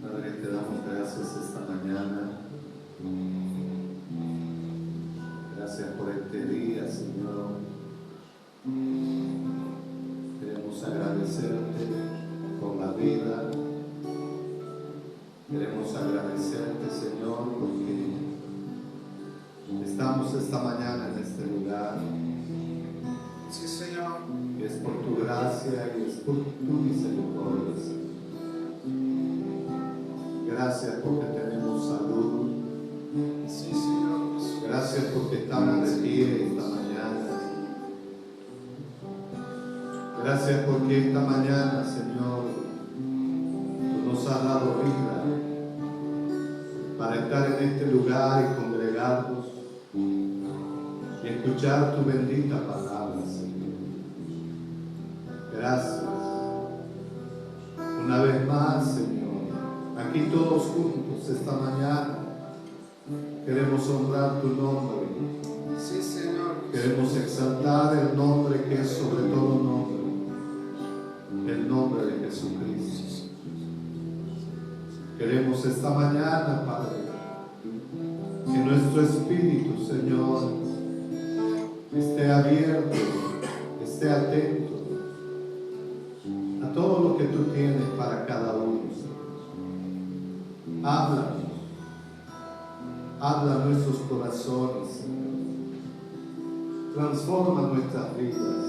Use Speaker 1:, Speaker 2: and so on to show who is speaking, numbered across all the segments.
Speaker 1: Padre, te damos gracias esta mañana. Gracias por este día, Señor. Queremos agradecerte por la vida. Queremos agradecerte, Señor, porque estamos esta mañana en este lugar.
Speaker 2: Sí, Señor.
Speaker 1: Y es por tu gracia y es por tu misericordia, Señor. Gracias porque tenemos salud.
Speaker 2: Sí, Señor.
Speaker 1: Gracias porque estamos de pie esta mañana. Gracias porque esta mañana, Señor, tú nos has dado vida para estar en este lugar y congregarnos y escuchar tu bendita palabra, Señor. Gracias. Una vez más, Señor, aquí todos juntos esta mañana queremos honrar tu nombre.
Speaker 2: Sí, Señor.
Speaker 1: Queremos exaltar el nombre que es sobre todo nombre, el nombre de Jesucristo. Queremos esta mañana, Padre, que nuestro espíritu, Señor, esté abierto, esté atento a todo lo que tú tienes para cada uno, Señor. Háblanos, habla nuestros corazones, Señor. Transforma nuestras vidas.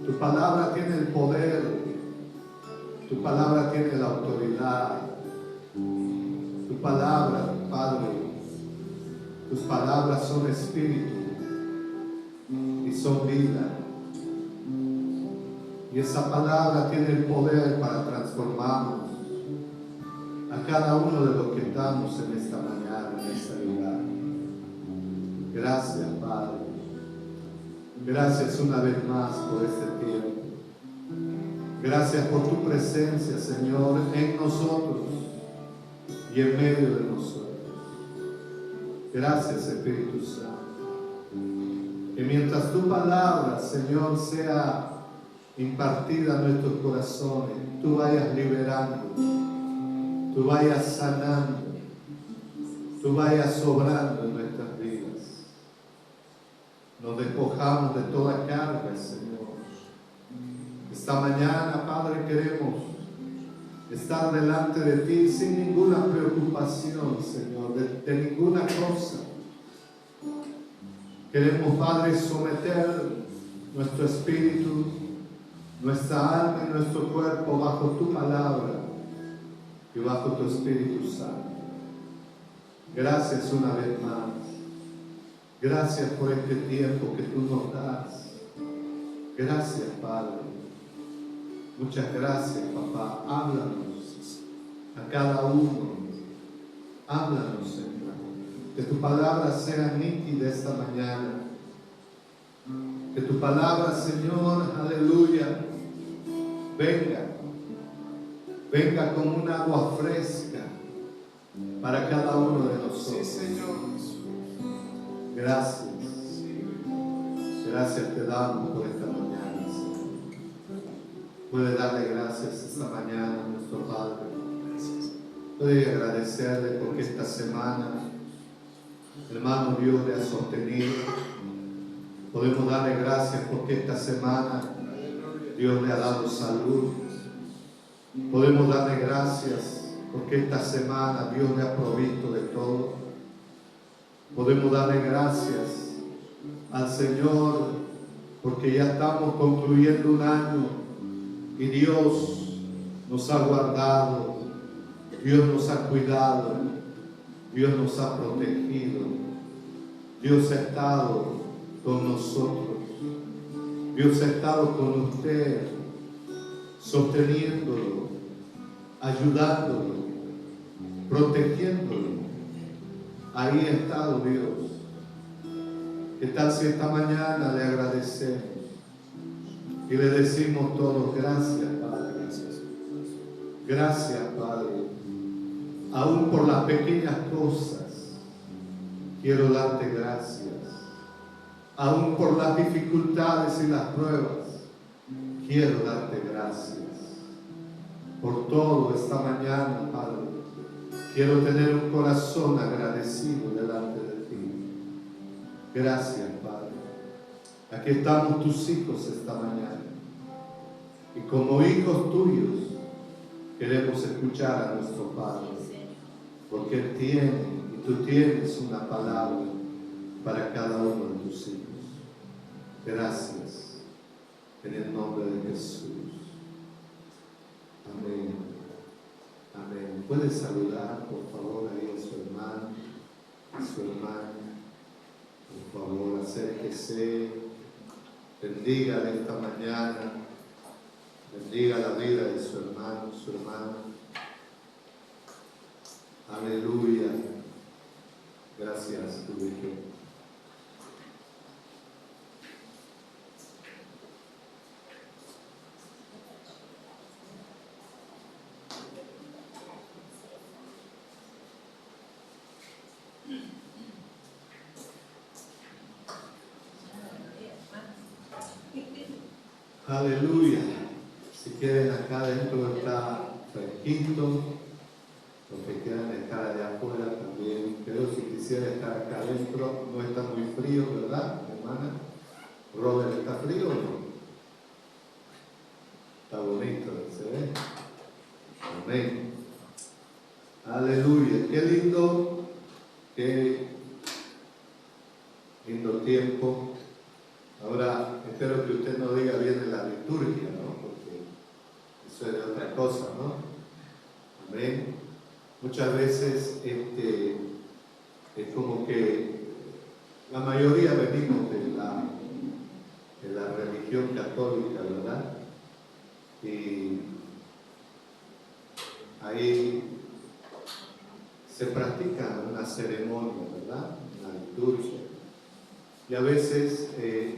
Speaker 1: Tu palabra tiene el poder, tu palabra tiene la autoridad, tu palabra, Padre, tus palabras son espíritu y son vida. Y esa palabra tiene el poder para transformarnos a cada uno de los que estamos en esta mañana, en este lugar. Gracias, Padre. Gracias una vez más por este tiempo. Gracias por tu presencia, Señor, en nosotros y en medio de nosotros. Gracias, Espíritu Santo. Que mientras tu palabra, Señor, sea impartida a nuestros corazones, tú vayas liberando, tú vayas sanando, tú vayas sobrando en nuestras vidas. Nos despojamos de toda carga, Señor. Esta mañana, Padre, queremos estar delante de ti sin ninguna preocupación, Señor, de ninguna cosa. Queremos, Padre, someter nuestro espíritu, nuestra alma y nuestro cuerpo bajo tu palabra y bajo tu Espíritu Santo. Gracias una vez más. Gracias por este tiempo que tú nos das. Gracias, Padre. Muchas gracias, papá. Háblanos a cada uno. Háblanos, Señor. Que tu palabra sea nítida esta mañana. Que tu palabra, Señor, aleluya, venga como un agua fresca para cada uno de nosotros.
Speaker 2: Sí, Señor.
Speaker 1: Gracias. Gracias te damos por esta mañana, Señor. Puede darle gracias esta mañana a nuestro Padre. Puede agradecerle porque esta semana, hermano, Dios le ha sostenido. Podemos darle gracias porque esta semana Dios le ha dado salud. Podemos darle gracias porque esta semana Dios le ha provisto de todo. Podemos darle gracias al Señor porque ya estamos concluyendo un año y Dios nos ha guardado, Dios nos ha cuidado, Dios nos ha protegido, Dios ha estado con nosotros, Dios ha estado con usted, sosteniéndolo, ayudándolo, protegiéndolo. Ahí ha estado Dios. ¿Qué tal si esta mañana le agradecemos y le decimos todos gracias, Padre? Gracias, Padre. Aún por las pequeñas cosas, quiero darte gracias. Aún por las dificultades y las pruebas, quiero darte gracias. Por todo esta mañana, Padre, quiero tener un corazón agradecido delante de ti. Gracias, Padre. Aquí estamos tus hijos esta mañana. Y como hijos tuyos, queremos escuchar a nuestro Padre. Porque Él tiene y tú tienes una palabra para cada uno de tus hijos. Gracias. En el nombre de Jesús. Amén. Amén. ¿Puede saludar, por favor, ahí a su hermano, a su hermana? Por favor, acérquese. Bendiga esta mañana. Bendiga la vida de su hermano, su hermana. Aleluya. Gracias, tu Virgen. Aleluya. Si quieren, acá adentro está fresquito. Los que quieran estar allá afuera también. Pero si quisiera estar acá adentro, no está muy frío, ¿verdad, hermana? ¿Robert está frío o no? Está bonito, ¿se ve? Amén. Aleluya. Qué lindo tiempo. Ahora, espero que usted no diga bien de la liturgia, ¿no? Porque eso es de otra cosa, ¿no? Amén. Muchas veces es como que la mayoría venimos de la religión católica, ¿verdad? Y ahí se practica una ceremonia, ¿verdad? Una liturgia. Y a veces,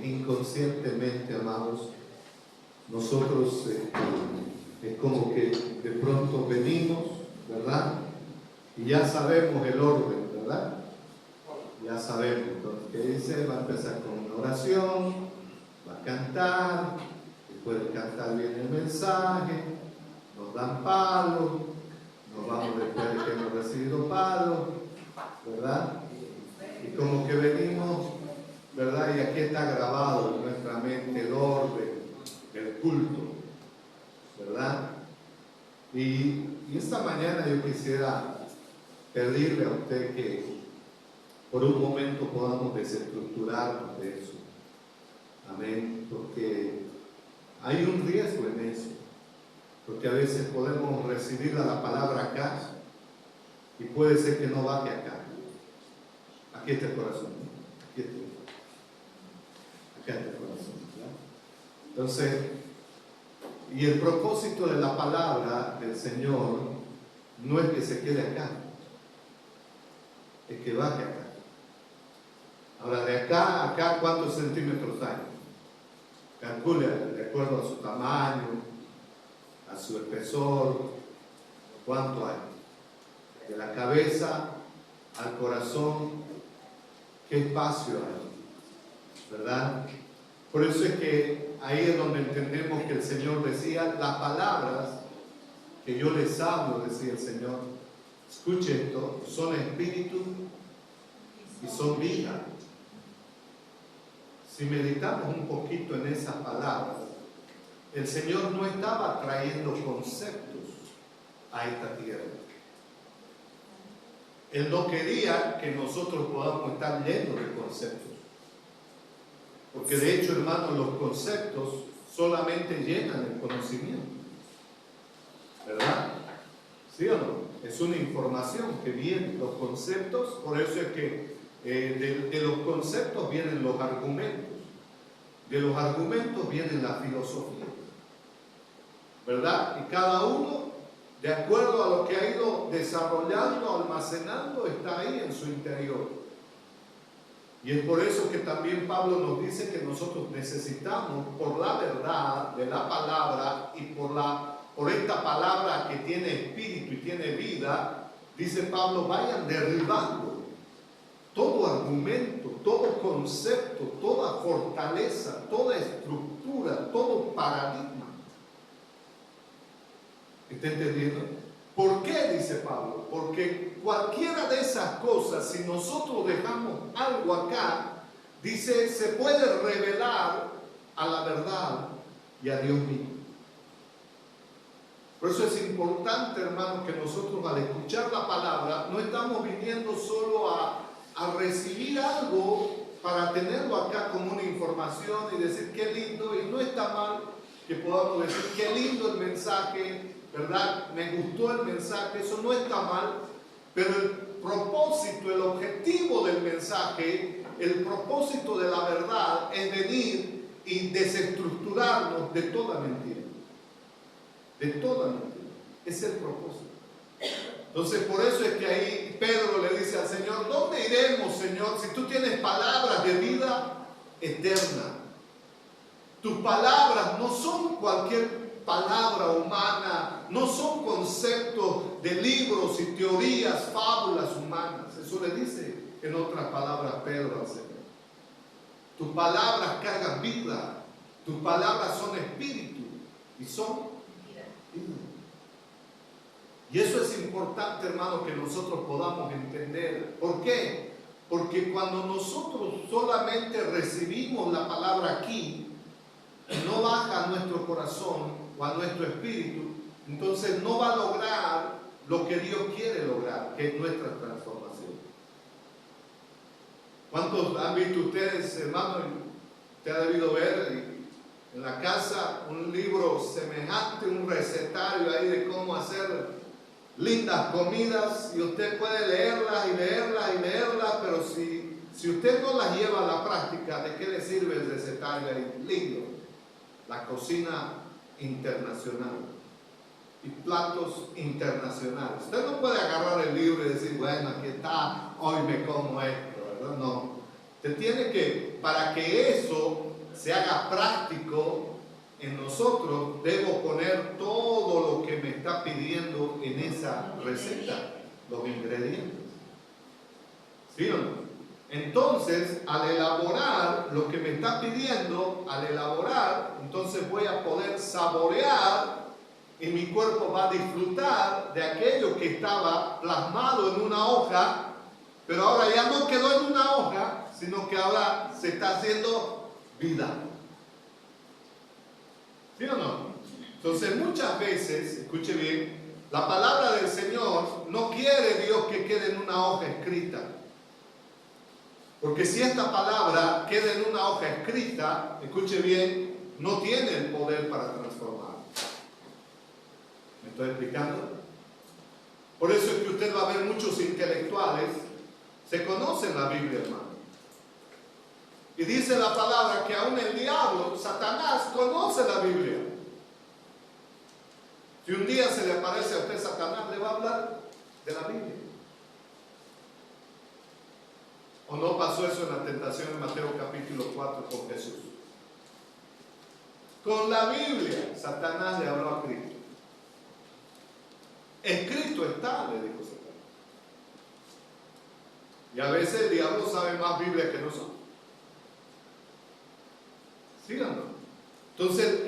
Speaker 1: inconscientemente, amados, nosotros es como que de pronto venimos, ¿verdad? Y ya sabemos el orden, ¿verdad? Ya sabemos. Entonces, ¿qué dice? Va a empezar con una oración, va a cantar, después de cantar bien el mensaje, nos dan palos, nos vamos después de que hemos recibido palos, ¿verdad? Y como que venimos, ¿verdad? Y aquí está grabado en nuestra mente el orden, el culto, ¿verdad? Y esta mañana yo quisiera pedirle a usted que por un momento podamos desestructurarnos de eso. Amén. Porque hay un riesgo en eso. Porque a veces podemos recibir la palabra acá y puede ser que no baje acá. Aquí está el corazón. Aquí está. Acá está el corazón. ¿Verdad? Entonces, y el propósito de la palabra del Señor no es que se quede acá, es que baje acá. Ahora, de acá a acá, ¿cuántos centímetros hay? Calcule de acuerdo a su tamaño, a su espesor, ¿cuánto hay? De la cabeza al corazón, ¿qué espacio hay? ¿Verdad? Por eso es que ahí es donde entendemos que el Señor decía, las palabras que yo les hablo, decía el Señor, escuchen esto, son espíritu y son vida. Si meditamos un poquito en esas palabras, el Señor no estaba trayendo conceptos a esta tierra. Él no quería que nosotros podamos estar llenos de conceptos. Porque de hecho, hermanos, los conceptos solamente llenan el conocimiento. ¿Verdad? ¿Sí o no? Es una información que viene, los conceptos, por eso es que de los conceptos vienen los argumentos. De los argumentos viene la filosofía. ¿Verdad? Y cada uno, de acuerdo a lo que ha ido desarrollando, almacenando, está ahí en su interior. Y es por eso que también Pablo nos dice que nosotros necesitamos, por la verdad de la palabra y por la por esta palabra que tiene espíritu y tiene vida, dice Pablo, vayan derribando todo argumento, todo concepto, toda fortaleza, toda estructura, todo paradigma. ¿Está entendiendo? ¿Por qué? Dice Pablo. Porque cualquiera de esas cosas, si nosotros dejamos algo acá, dice, se puede revelar a la verdad y a Dios mismo. Por eso es importante, hermanos, que nosotros al escuchar la palabra no estamos viniendo solo a recibir algo para tenerlo acá como una información y decir qué lindo, y no está mal que podamos decir qué lindo el mensaje, ¿verdad? Me gustó el mensaje, eso no está mal, pero el propósito, el objetivo del mensaje, el propósito de la verdad es venir y desestructurarnos de toda mentira. De toda mentira. Es el propósito. Entonces, por eso es que ahí Pedro le dice al Señor, ¿dónde iremos, Señor, si tú tienes palabras de vida eterna? Tus palabras no son cualquier palabra humana, no son conceptos de libros y teorías, fábulas humanas. Eso le dice en otras palabras Pedro al Señor. Tus palabras cargan vida, tus palabras son espíritu y son vida. Y eso es importante, hermano, que nosotros podamos entender. ¿Por qué? Porque cuando nosotros solamente recibimos la palabra aquí, no baja a nuestro corazón o a nuestro espíritu, entonces no va a lograr lo que Dios quiere lograr, que es nuestra transformación. ¿Cuántos han visto ustedes, hermano? Usted ha debido ver en la casa un libro semejante, un recetario ahí de cómo hacer lindas comidas, y usted puede leerlas y leerlas y leerlas, pero si usted no las lleva a la práctica, ¿de qué le sirve el recetario ahí? Lindo. La cocina internacional y platos internacionales. Usted no puede agarrar el libro y decir, bueno, aquí está, hoy me como esto, ¿verdad? No. Usted tiene que, para que eso se haga práctico en nosotros, debo poner todo lo que me está pidiendo en esa receta, los ingredientes. ¿Sí o no? Entonces, al elaborar lo que me está pidiendo, entonces voy a poder saborear y mi cuerpo va a disfrutar de aquello que estaba plasmado en una hoja, pero ahora ya no quedó en una hoja, sino que ahora se está haciendo vida. ¿Sí o no? Entonces muchas veces, escuche bien, la palabra del Señor no quiere Dios que quede en una hoja escrita. Porque si esta palabra queda en una hoja escrita, escuche bien, no tiene el poder para transformar. ¿Me estoy explicando? Por eso es que usted va a ver muchos intelectuales, se conocen la Biblia, hermano. Y dice la palabra que aún el diablo, Satanás, conoce la Biblia. Si un día se le aparece a usted Satanás, le va a hablar de la Biblia. ¿O no pasó eso en la tentación en Mateo capítulo 4 con Jesús? Con la Biblia, Satanás le habló a Cristo. Escrito está, le dijo Satanás. Y a veces el diablo sabe más Biblia que nosotros. Síganlo. Entonces,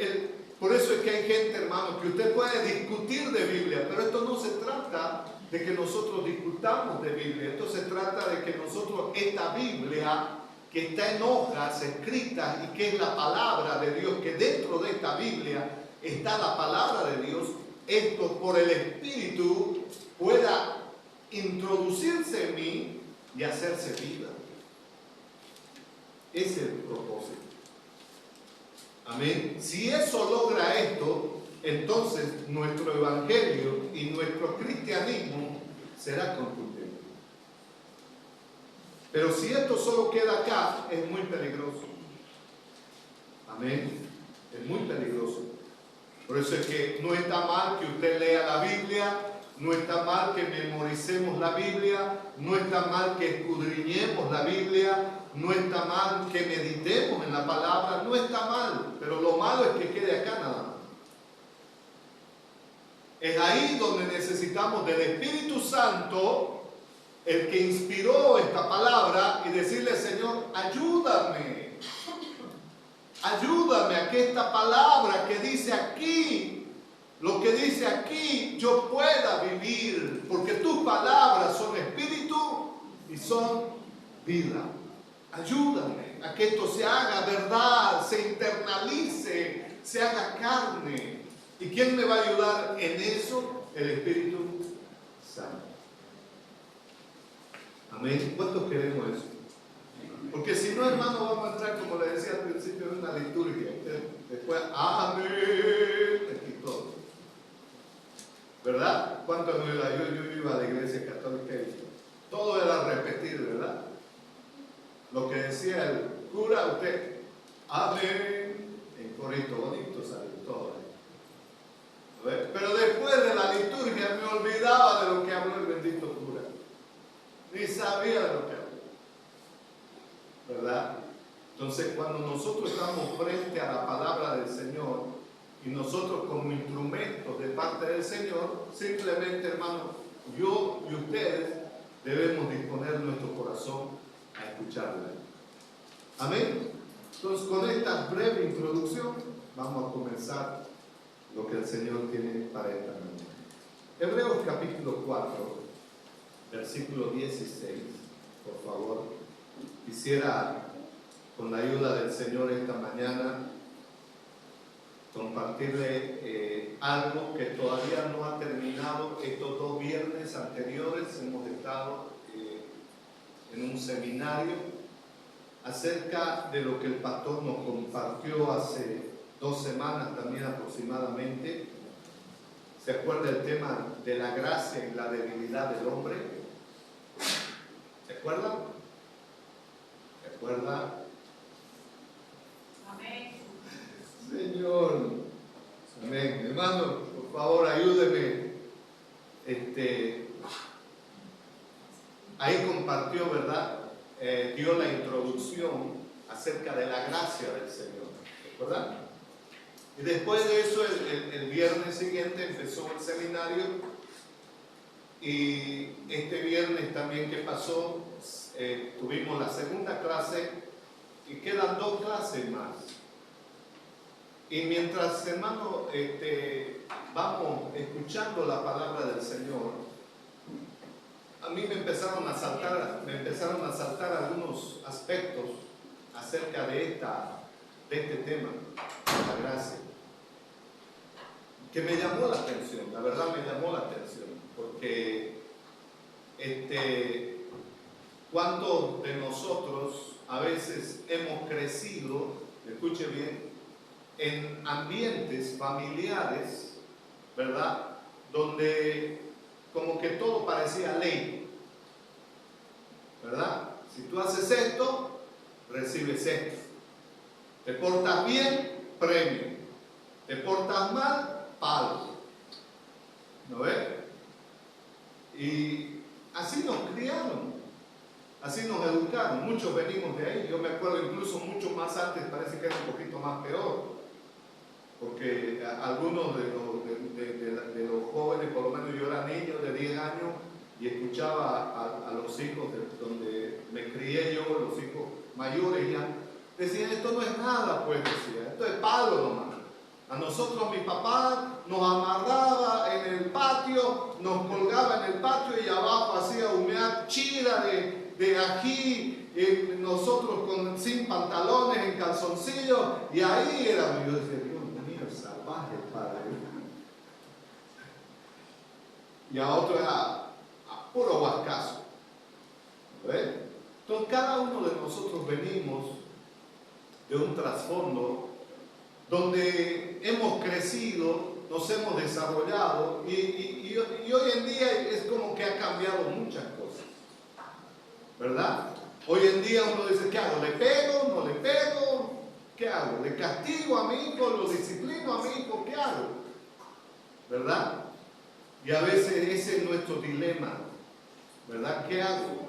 Speaker 1: por eso es que hay gente, hermano, que usted puede discutir de Biblia, pero esto no se trata de que nosotros discutamos de Biblia. Esto se trata de que nosotros, esta Biblia que está en hojas escritas y que es la palabra de Dios, que dentro de esta Biblia está la palabra de Dios, esto por el Espíritu pueda introducirse en mí y hacerse vida. Ese es el propósito. Amén. Si eso logra esto, entonces nuestro evangelio y nuestro cristianismo será contundente. Pero si esto solo queda acá, es muy peligroso. Amén. Es muy peligroso. Por eso es que no está mal que usted lea la Biblia, no está mal que memoricemos la Biblia, no está mal que escudriñemos la Biblia, no está mal que meditemos en la palabra, no está mal, pero lo malo es que quede acá nada más. Es ahí donde necesitamos del Espíritu Santo, el que inspiró esta palabra, y decirle: Señor, ayúdame. Ayúdame a que esta palabra que dice aquí, lo que dice aquí, yo pueda vivir. Porque tus palabras son espíritu y son vida. Ayúdame a que esto se haga verdad, se internalice, se haga carne. ¿Y quién me va a ayudar en eso? El Espíritu Santo. Amén. ¿Cuántos queremos eso? Porque si no, hermano, vamos a entrar, como le decía al principio, en una liturgia. Después, amén, y todo. ¿Verdad? ¿Cuántos no iba? Yo iba a la iglesia católica y todo era repetir, ¿verdad? Lo que decía el cura, usted, amén, en corito bonito salió todo ahí. Pero después de la liturgia me olvidaba de lo que habló el bendito cura. Ni sabía de lo que habló. ¿Verdad? Entonces, cuando nosotros estamos frente a la palabra del Señor y nosotros como instrumentos de parte del Señor, simplemente, hermano, yo y ustedes debemos disponer nuestro corazón a escucharle. Amén. Entonces, con esta breve introducción vamos a comenzar lo que el Señor tiene para esta mañana. Hebreos capítulo 4, versículo 16, por favor. Quisiera, con la ayuda del Señor esta mañana, compartirle algo que todavía no ha terminado. Estos 2 viernes anteriores hemos estado en un seminario acerca de lo que el pastor nos compartió hace 2 semanas también aproximadamente. ¿Se acuerda el tema de la gracia y la debilidad del hombre? ¿Se acuerdan? ¿Recuerda? Amén. Señor. Amén. Hermano, por favor, ayúdeme. Ahí compartió, ¿verdad? Dio la introducción acerca de la gracia del Señor. ¿Recuerdan? Y después de eso, el viernes siguiente empezó el seminario. Y este viernes también, ¿qué pasó? Tuvimos la segunda clase y quedan 2 clases más. Y mientras, hermano, vamos escuchando la palabra del Señor, a mí me empezaron a saltar algunos aspectos acerca de este tema, de la gracia, que me llamó la atención. La verdad me llamó la atención, porque ¿cuántos de nosotros a veces hemos crecido, escuche bien, en ambientes familiares, ¿verdad? Donde como que todo parecía ley, ¿verdad? Si tú haces esto, recibes esto. Te portas bien, premio. Te portas mal, palo. ¿No ves? Y así nos criaron. Así nos educaron, muchos venimos de ahí. Yo me acuerdo incluso mucho más antes, parece que era un poquito más peor, porque algunos de los jóvenes, por lo menos yo era niño de 10 años y escuchaba a los hijos donde me crié yo, los hijos mayores ya, decían: esto no es nada, pues decía, esto es palo nomás. A nosotros mi papá nos amarraba en el patio, nos colgaba en el patio y abajo hacía humear chira de ají, nosotros sin pantalones, en calzoncillos, y ahí éramos. Yo decía: Dios mío, salvaje, padre. Y a otro era a puro guascazo. ¿Ves? Entonces cada uno de nosotros venimos de un trasfondo donde hemos crecido, nos hemos desarrollado y hoy en día es como que ha cambiado muchas cosas, ¿verdad? Hoy en día uno dice: ¿qué hago? ¿Le pego? ¿No le pego? ¿Qué hago? ¿Le castigo a mi hijo? ¿Lo disciplino a mi hijo? ¿Qué hago? ¿Verdad? Y a veces ese es nuestro dilema, ¿verdad? ¿Qué hago?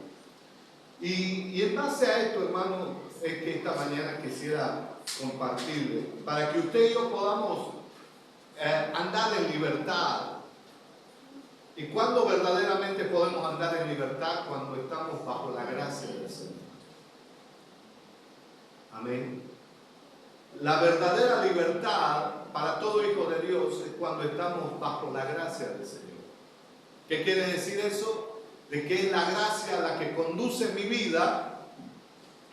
Speaker 1: Y en base a esto, hermano, es que esta mañana quisiera compartirle, para que usted y yo podamos andar en libertad, ¿Y cuándo verdaderamente podemos andar en libertad? Cuando estamos bajo la gracia del Señor. Amén. La verdadera libertad para todo hijo de Dios es cuando estamos bajo la gracia del Señor. ¿Qué quiere decir eso? De que es la gracia la que conduce mi vida,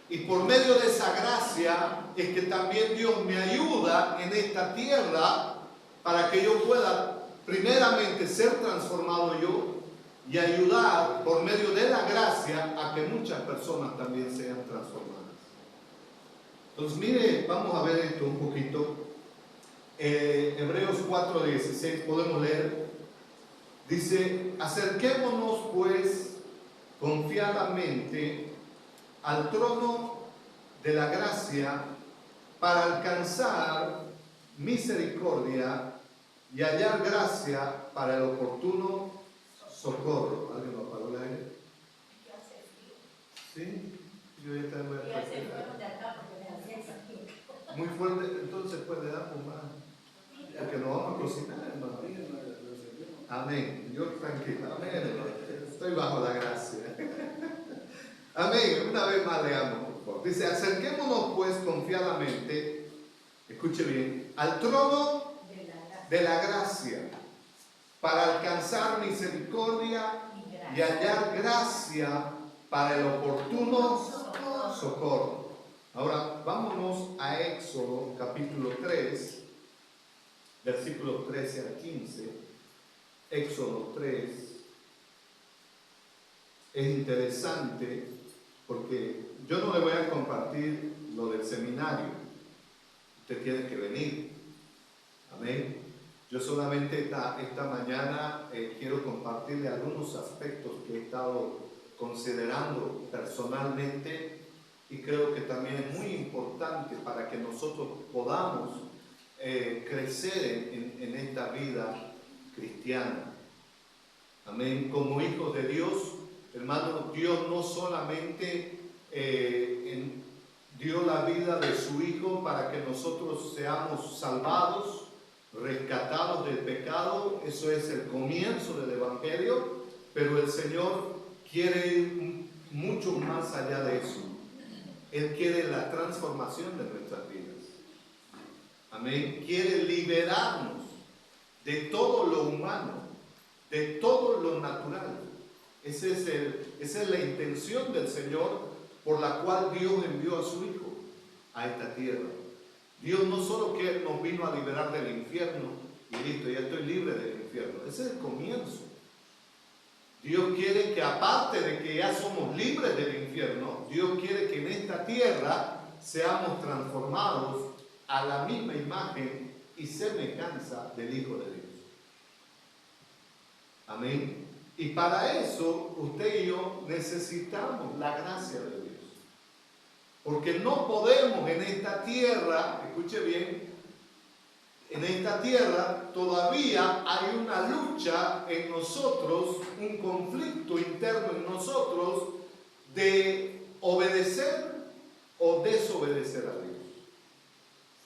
Speaker 1: y por medio de esa gracia es que también Dios me ayuda en esta tierra para que yo pueda primeramente ser transformado yo y ayudar por medio de la gracia a que muchas personas también sean transformadas. Entonces mire, vamos a ver esto un poquito. Hebreos 4:16 podemos leer. Dice: acerquémonos pues confiadamente al trono de la gracia para alcanzar misericordia y hallar gracia para el oportuno socorro. ¿Alguien lo apagó el aire? ¿Sí? Yo ya tengo muy fuerte, entonces puede dar un más. Porque no vamos a cocinar, hermano. Amén. Yo tranquilo. Amén, hermano. Estoy bajo la gracia. Amén. Una vez más leamos, por favor. Dice: acerquémonos pues confiadamente, escuche bien, al trono de la gracia para alcanzar misericordia y hallar gracia para el oportuno socorro. Ahora vámonos a Éxodo capítulo 3, versículos 13 al 15. Éxodo 3 es interesante porque yo no le voy a compartir lo del seminario. Usted tiene que venir. Amén. Yo solamente esta mañana quiero compartirle algunos aspectos que he estado considerando personalmente, y creo que también es muy importante para que nosotros podamos crecer en esta vida cristiana. Amén. Como hijos de Dios, hermano, Dios no solamente dio la vida de su Hijo para que nosotros seamos salvados, rescatados del pecado. Eso es el comienzo del Evangelio, pero el Señor quiere ir mucho más allá de eso. Él quiere la transformación de nuestras vidas. Amén. Quiere liberarnos de todo lo humano, de todo lo natural. Esa es la intención del Señor, por la cual Dios envió a su Hijo a esta tierra. Dios no solo que nos vino a liberar del infierno y listo, ya estoy libre del infierno. Ese es el comienzo. Dios quiere que, aparte de que ya somos libres del infierno, Dios quiere que en esta tierra seamos transformados a la misma imagen y semejanza del Hijo de Dios. Amén. Y para eso usted y yo necesitamos la gracia de Dios. Porque no podemos en esta tierra, escuche bien, en esta tierra todavía hay una lucha en nosotros, un conflicto interno en nosotros de obedecer o desobedecer a Dios.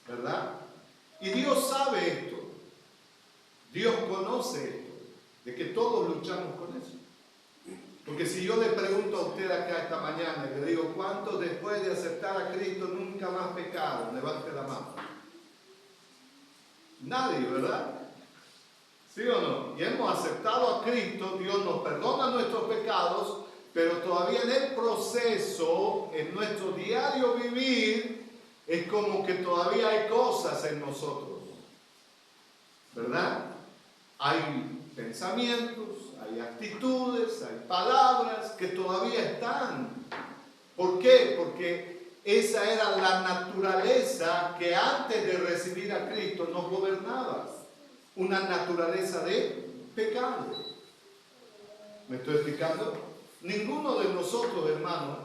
Speaker 1: ¿Verdad? Y Dios sabe esto. Dios conoce esto, de que todos luchamos con eso. Porque si yo le pregunto a usted acá esta mañana y le digo: ¿cuántos después de aceptar a Cristo nunca más pecaron? Levante la mano. Nadie, ¿verdad? ¿Sí o no? Y hemos aceptado a Cristo, Dios nos perdona nuestros pecados, pero todavía en el proceso, en nuestro diario vivir, es como que todavía hay cosas en nosotros, ¿verdad? Hay pensamientos, hay actitudes, hay palabras que todavía están. ¿Por qué? Porque esa era la naturaleza que antes de recibir a Cristo nos gobernaba. Una naturaleza de pecado. ¿Me estoy explicando? Ninguno de nosotros, hermanos,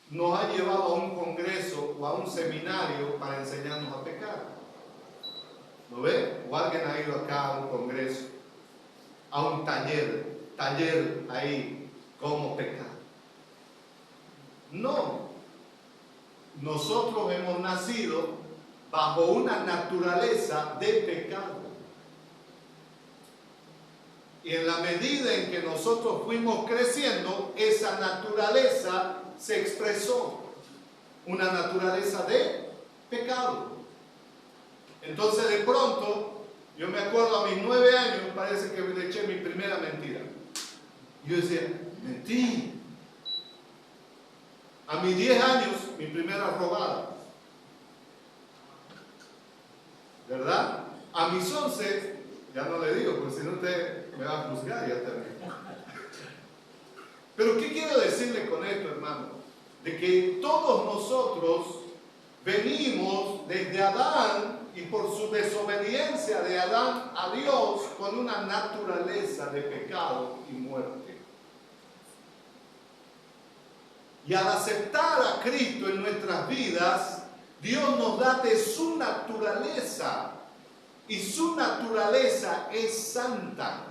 Speaker 1: nos ha llevado a un congreso o a un seminario para enseñarnos a pecar. ¿No ve? O alguien ha ido acá a un congreso, a un taller ahí, cómo pecar. No. Nosotros hemos nacido bajo una naturaleza de pecado. Y en la medida en que nosotros fuimos creciendo, esa naturaleza se expresó. Una naturaleza de pecado. Entonces de pronto, yo me acuerdo a mis 9 años, parece que le eché mi primera mentira. Yo decía, mentí. A mis 10 años, mi primera robada. ¿Verdad? A mis 11, ya no le digo, porque si no usted me va a juzgar y ya termino. Pero ¿qué quiero decirle con esto, hermano? De que todos nosotros venimos desde Adán y por su desobediencia de Adán a Dios con una naturaleza de pecado y muerte. Y al aceptar a Cristo en nuestras vidas, Dios nos da de su naturaleza. Y su naturaleza es santa.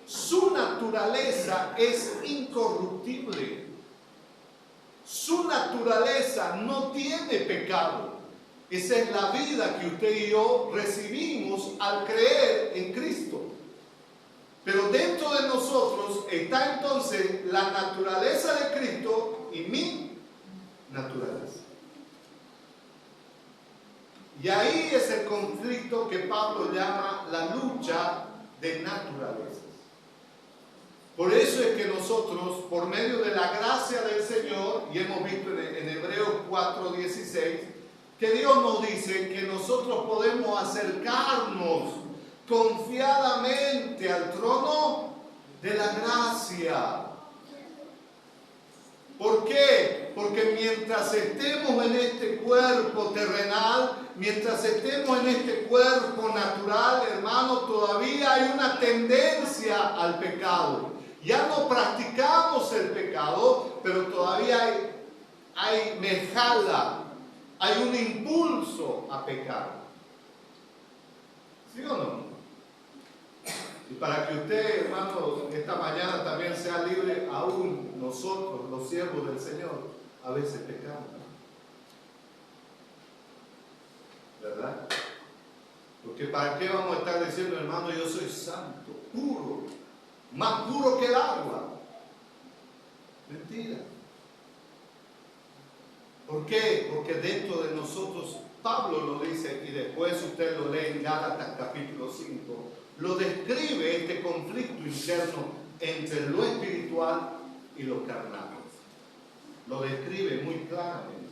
Speaker 1: Su naturaleza es incorruptible. Su naturaleza no tiene pecado. Esa es la vida que usted y yo recibimos al creer en Cristo. Pero dentro de nosotros está entonces la naturaleza de Cristo y mi naturaleza. Y ahí es el conflicto que Pablo llama la lucha de naturalezas. Por eso es que nosotros, por medio de la gracia del Señor, y hemos visto en Hebreos 4:16, que Dios nos dice que nosotros podemos acercarnos confiadamente al trono de la gracia. ¿Por qué? Porque mientras estemos en este cuerpo terrenal, mientras estemos en este cuerpo natural, hermano, todavía hay una tendencia al pecado. Ya no practicamos el pecado, pero todavía me jala, hay un impulso a pecar. ¿Sí o no? Y para que usted, hermano, esta mañana también sea libre, aún nosotros, los siervos del Señor, a veces pecamos. ¿Verdad? Porque ¿para qué vamos a estar diciendo, hermano, yo soy santo, puro, más puro que el agua? Mentira. ¿Por qué? Porque dentro de nosotros, Pablo lo dice, y después usted lo lee en Gálatas capítulo 5, lo describe este conflicto interno entre lo espiritual y lo carnal. Lo describe muy claramente.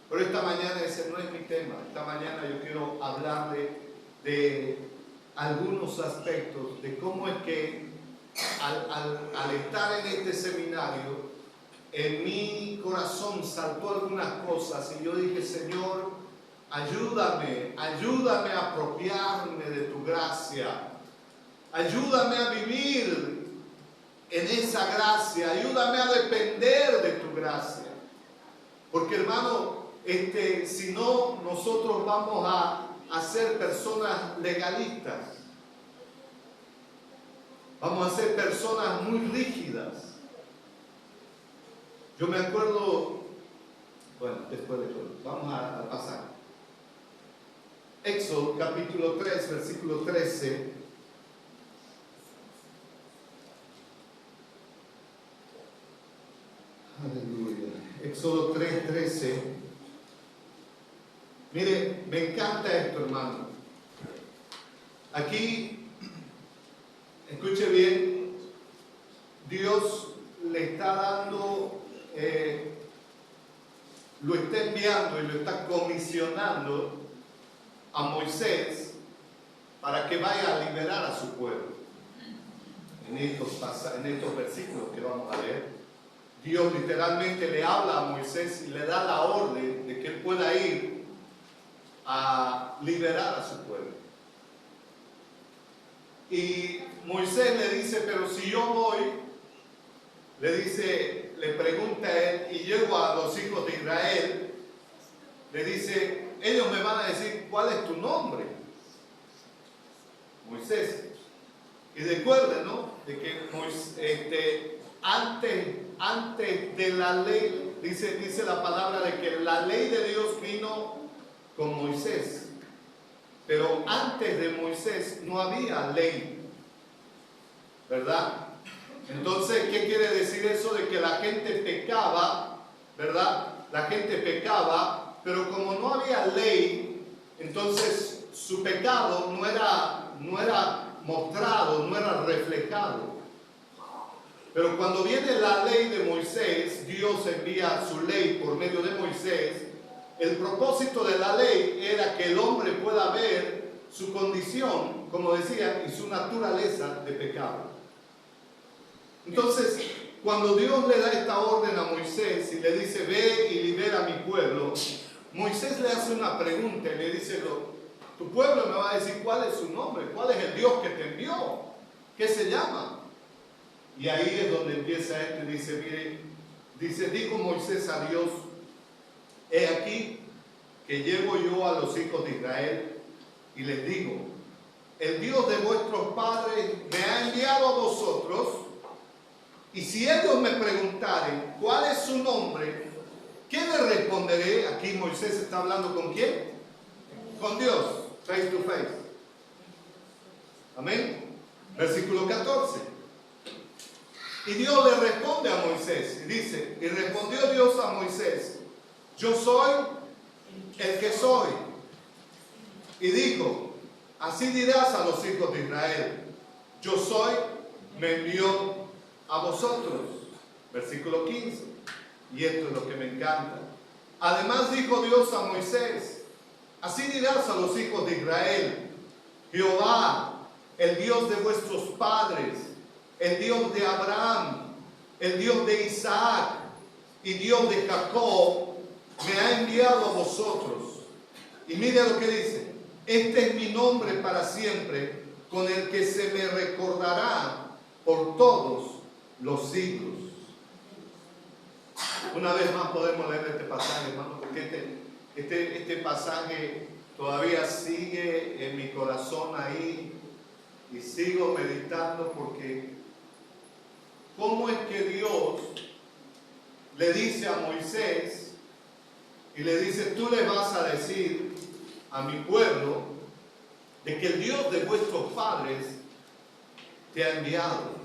Speaker 1: Pero esta mañana ese no es mi tema. Esta mañana yo quiero hablarle de algunos aspectos de cómo es que al estar en este seminario, en mi corazón saltó algunas cosas y yo dije, Señor, ayúdame a apropiarme de tu gracia. Ayúdame a vivir en esa gracia. Ayúdame a depender de tu gracia. Porque, hermano, si no, nosotros vamos a ser personas legalistas. Vamos a ser personas muy rígidas. Yo me acuerdo, bueno, después de todo, vamos a pasar. Éxodo capítulo 3, versículo 13. Aleluya. Éxodo 3, 13. Mire, me encanta esto, hermano. Aquí, escuche bien, Dios le está dando, lo está enviando y lo está comisionando a Moisés para que vaya a liberar a su pueblo. En estos versículos que vamos a leer, Dios literalmente le habla a Moisés y le da la orden de que él pueda ir a liberar a su pueblo. Y Moisés le dice, pero si yo voy, le pregunta a él, y llego a los hijos de Israel, le dice, ellos me van a decir, ¿cuál es tu nombre? Moisés. Y recuerden, ¿no? De que antes de la ley, dice la palabra de que la ley de Dios vino con Moisés. Pero antes de Moisés no había ley. ¿verdad? Entonces, ¿qué quiere decir eso? De que la gente pecaba, ¿verdad? La gente pecaba, pero como no había ley, entonces su pecado no era mostrado, no era reflejado. Pero cuando viene la ley de Moisés, Dios envía su ley por medio de Moisés. El propósito de la ley era que el hombre pueda ver su condición, como decía, y su naturaleza de pecado. Entonces, cuando Dios le da esta orden a Moisés y le dice, ve y libera a mi pueblo, Moisés le hace una pregunta y le dice, tu pueblo me va a decir cuál es su nombre, cuál es el Dios que te envió, ¿qué se llama? Y ahí es donde empieza esto y dice, mire, dijo Moisés a Dios, he aquí que llevo yo a los hijos de Israel y les digo, el Dios de vuestros padres me ha enviado a vosotros, y si ellos me preguntaren cuál es su nombre, ¿qué le responderé? Aquí Moisés está hablando ¿con quién? Con Dios, face to face. Amén. Versículo 14. Y Dios le responde a Moisés y dice, y respondió Dios a Moisés, yo soy el que soy. Y dijo, así dirás a los hijos de Israel, yo soy, me envió a vosotros. Versículo 15. Y esto es lo que me encanta. Además dijo Dios a Moisés, así dirás a los hijos de Israel, Jehová, el Dios de vuestros padres, el Dios de Abraham, el Dios de Isaac y Dios de Jacob, me ha enviado a vosotros. Y mire lo que dice, este es mi nombre para siempre, con el que se me recordará por todos los siglos. Una vez más podemos leer este pasaje, hermano, porque este pasaje todavía sigue en mi corazón ahí y sigo meditando, porque ¿cómo es que Dios le dice a Moisés y le dice, tú le vas a decir a mi pueblo de que el Dios de vuestros padres te ha enviado?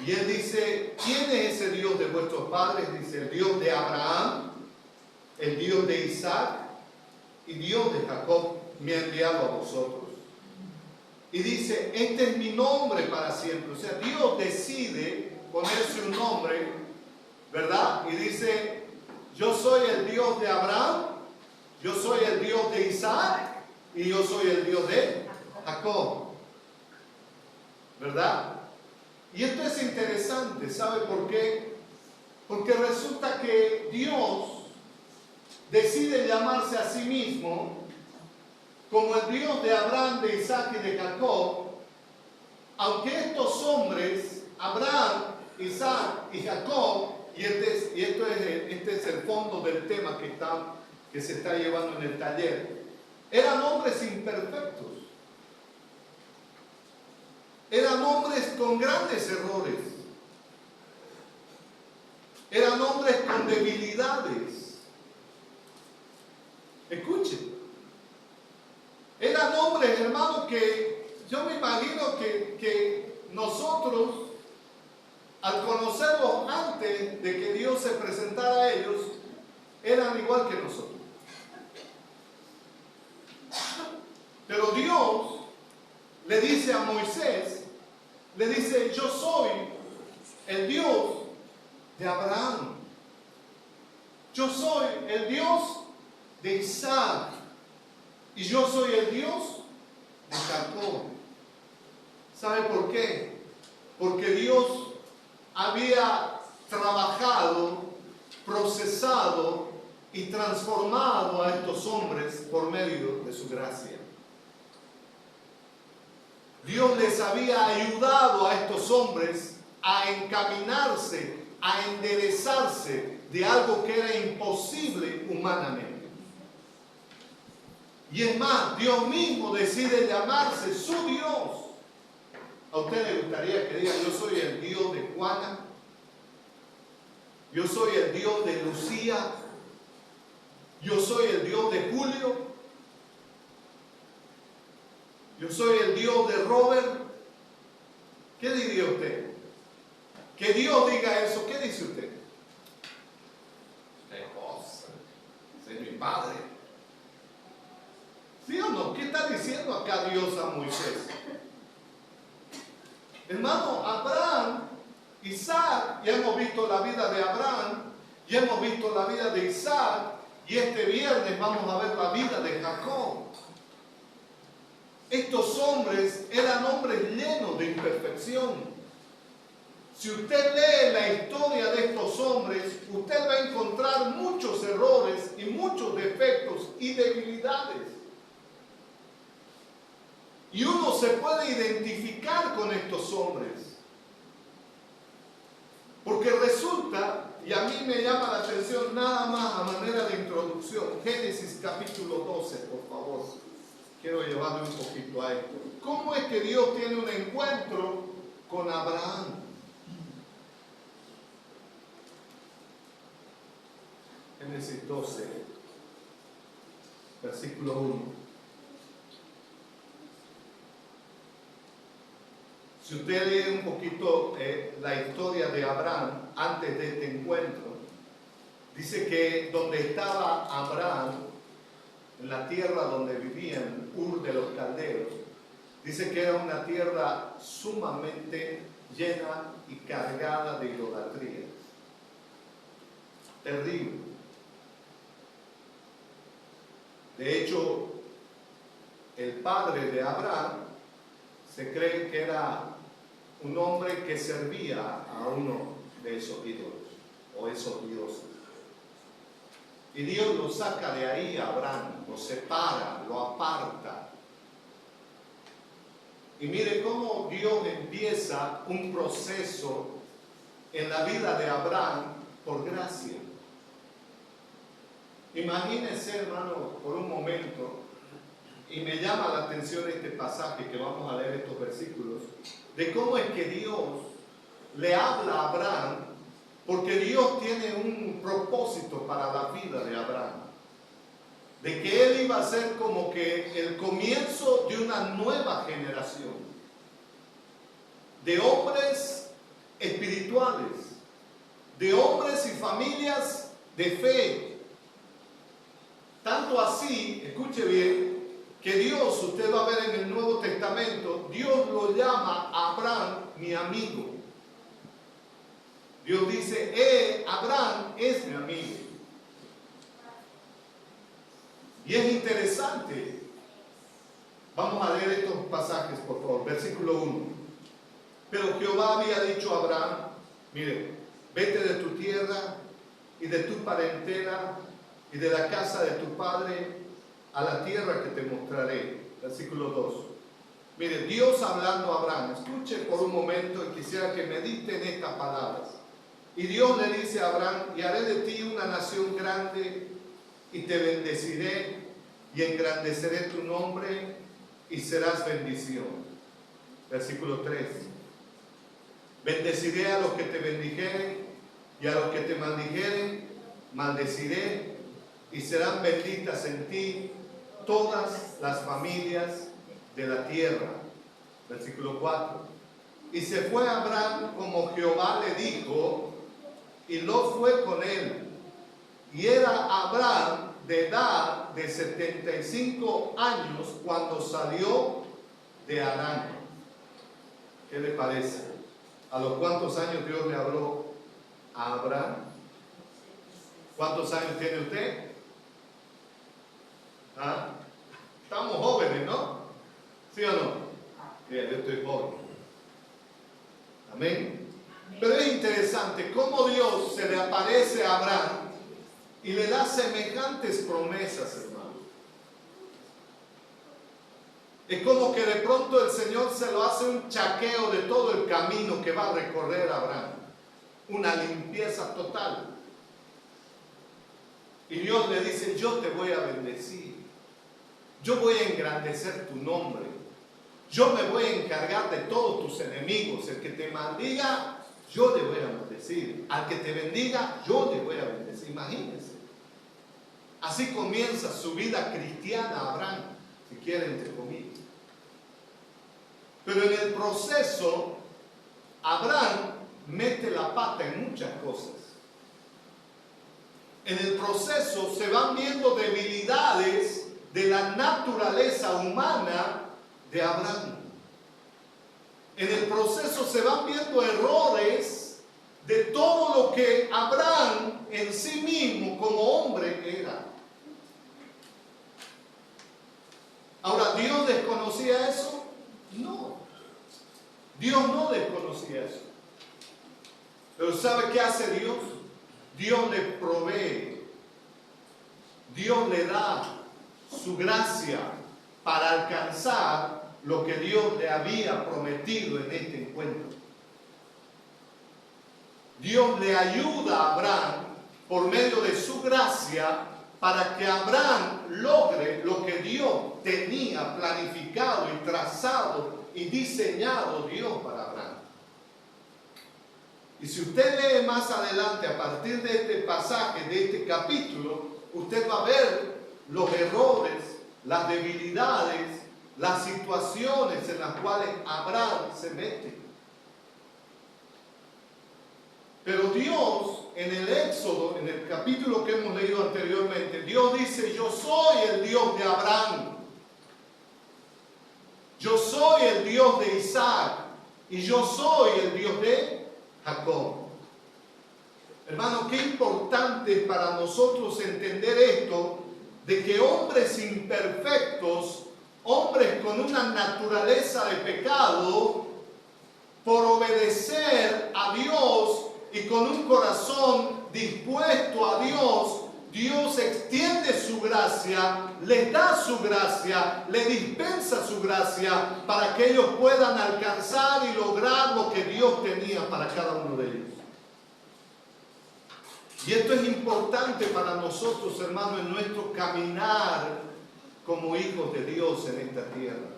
Speaker 1: Y él dice, ¿quién es ese Dios de vuestros padres? Dice, el Dios de Abraham, el Dios de Isaac y Dios de Jacob me ha enviado a vosotros. Y dice, este es mi nombre para siempre. O sea, Dios decide ponerse un nombre, ¿verdad? Y dice, yo soy el Dios de Abraham, yo soy el Dios de Isaac y yo soy el Dios de Jacob, ¿verdad? Y esto es interesante, ¿sabe por qué? Porque resulta que Dios decide llamarse a sí mismo como el Dios de Abraham, de Isaac y de Jacob, aunque estos hombres, Abraham, Isaac y Jacob, y este es el fondo del tema que se está llevando en el taller, eran hombres imperfectos. Eran hombres con grandes errores. Eran hombres con debilidades. Escuchen. Eran hombres, hermanos, que yo me imagino que nosotros, al conocerlos antes de que Dios se presentara a ellos, eran igual que nosotros. Pero Dios le dice a Moisés, le dice, yo soy el Dios de Abraham, yo soy el Dios de Isaac y yo soy el Dios de Jacob. ¿Sabe por qué? Porque Dios había trabajado, procesado y transformado a estos hombres por medio de su gracia. Dios les había ayudado a estos hombres a encaminarse, a enderezarse de algo que era imposible humanamente. Y es más, Dios mismo decide llamarse su Dios. ¿A usted le gustaría que diga, yo soy el Dios de Juana? Yo soy el Dios de Lucía. Yo soy el Dios de Julio. Yo soy el Dios de Robert. ¿Qué diría usted? Que Dios diga eso, ¿qué dice usted? ¡Qué cosa! Ese es mi padre. ¿Sí o no? ¿Qué está diciendo acá Dios a Moisés? Hermano, Abraham, Isaac, ya hemos visto la vida de Abraham, ya hemos visto la vida de Isaac, y este viernes vamos a ver la vida de Jacob. Estos hombres eran hombres llenos de imperfección. Si usted lee la historia de estos hombres, usted va a encontrar muchos errores y muchos defectos y debilidades. Y uno se puede identificar con estos hombres. Porque resulta, y a mí me llama la atención nada más a manera de introducción, Génesis capítulo 12, por favor. Quiero llevarle un poquito a esto. ¿Cómo es que Dios tiene un encuentro con Abraham? Génesis 12, versículo 1. Si usted lee un poquito la historia de Abraham antes de este encuentro, dice que donde estaba Abraham, en la tierra donde vivían, Ur de los Caldeos, dice que era una tierra sumamente llena y cargada de idolatría. Terrible. De hecho, el padre de Abraham se cree que era un hombre que servía a uno de esos ídolos o esos dioses. Y Dios lo saca de ahí a Abraham, lo separa, lo aparta. Y mire cómo Dios empieza un proceso en la vida de Abraham por gracia. Imagínense, hermano, por un momento, y me llama la atención este pasaje que vamos a leer estos versículos, de cómo es que Dios le habla a Abraham, porque Dios tiene un propósito para la vida de Abraham, de que él iba a ser como que el comienzo de una nueva generación, de hombres espirituales, de hombres y familias de fe. Tanto así, escuche bien, que Dios, usted va a ver en el Nuevo Testamento, Dios lo llama a Abraham mi amigo. Dios dice, Abraham es mi amigo. Y es interesante. Vamos a leer estos pasajes, por favor. Versículo 1. Pero Jehová había dicho a Abraham, mire, vete de tu tierra y de tu parentela y de la casa de tu padre a la tierra que te mostraré. Versículo 2. Mire, Dios hablando a Abraham, escuche por un momento y quisiera que medite en estas palabras. Y Dios le dice a Abraham, y haré de ti una nación grande y te bendeciré y engrandeceré tu nombre y serás bendición. Versículo 3. Bendeciré a los que te bendijeren y a los que te maldijeren, maldeciré y serán benditas en ti todas las familias de la tierra. Versículo 4. Y se fue Abraham como Jehová le dijo, y Lot fue con él. Y era Abraham de edad de 75 años cuando salió de Harán. ¿Qué le parece? ¿A los cuántos años Dios le habló a Abraham? ¿Cuántos años tiene usted? ¿Ah? Estamos jóvenes, ¿no? ¿Sí o no? Bien, yo estoy joven. Amén. Pero es interesante cómo Dios se le aparece a Abraham y le da semejantes promesas, hermano. Es como que de pronto el Señor se lo hace un chaqueo de todo el camino que va a recorrer Abraham. Una limpieza total. Y Dios le dice, yo te voy a bendecir. Yo voy a engrandecer tu nombre. Yo me voy a encargar de todos tus enemigos. El que te maldiga, yo le voy a bendecir. Al que te bendiga, yo le voy a bendecir. Imagínense. Así comienza su vida cristiana Abraham, si quieren, entre comillas. Pero en el proceso, Abraham mete la pata en muchas cosas. En el proceso se van viendo debilidades de la naturaleza humana de Abraham. En el proceso se van viendo errores de todo lo que Abraham en sí mismo como hombre era. Ahora, ¿Dios desconocía eso? No. Dios no desconocía eso. Pero ¿sabe qué hace Dios? Dios le provee. Dios le da su gracia para alcanzar lo que Dios le había prometido en este encuentro. Dios le ayuda a Abraham por medio de su gracia para que Abraham logre lo que Dios tenía planificado y trazado y diseñado Dios para Abraham. Y si usted lee más adelante, a partir de este pasaje, de este capítulo, usted va a ver los errores, las debilidades, las situaciones en las cuales Abraham se mete. Pero Dios, en el Éxodo, en el capítulo que hemos leído anteriormente, Dios dice: yo soy el Dios de Abraham, yo soy el Dios de Isaac y yo soy el Dios de Jacob. Hermano, qué importante es para nosotros entender esto, de que hombres imperfectos, hombres con una naturaleza de pecado, por obedecer a Dios y con un corazón dispuesto a Dios, Dios extiende su gracia, les da su gracia, le dispensa su gracia para que ellos puedan alcanzar y lograr lo que Dios tenía para cada uno de ellos. Y esto es importante para nosotros, hermanos, en nuestro caminar como hijos de Dios en esta tierra.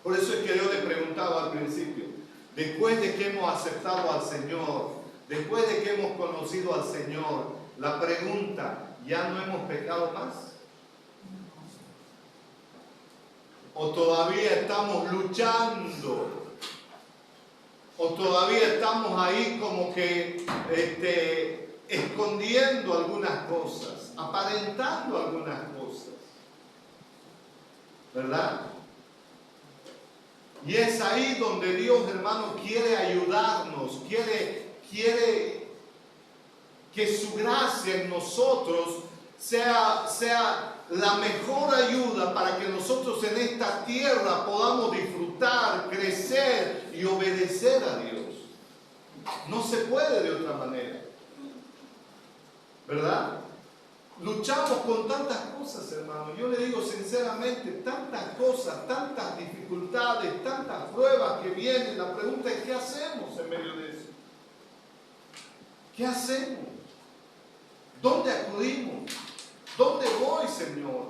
Speaker 1: Por eso es que yo le preguntaba al principio, después de que hemos aceptado al Señor, después de que hemos conocido al Señor, la pregunta: ¿ya no hemos pecado más? ¿O todavía estamos luchando? ¿O todavía estamos ahí como que escondiendo algunas cosas, aparentando algunas cosas? ¿Verdad? Y es ahí donde Dios, hermano, quiere ayudarnos, quiere que su gracia en nosotros sea la mejor ayuda para que nosotros en esta tierra podamos disfrutar, crecer y obedecer a Dios. No se puede de otra manera, ¿verdad? Luchamos con tantas cosas, hermano. Yo le digo sinceramente, tantas cosas, tantas dificultades, tantas pruebas que vienen. La pregunta es: ¿qué hacemos en medio de eso? ¿Qué hacemos? ¿Dónde acudimos? ¿Dónde voy, Señor?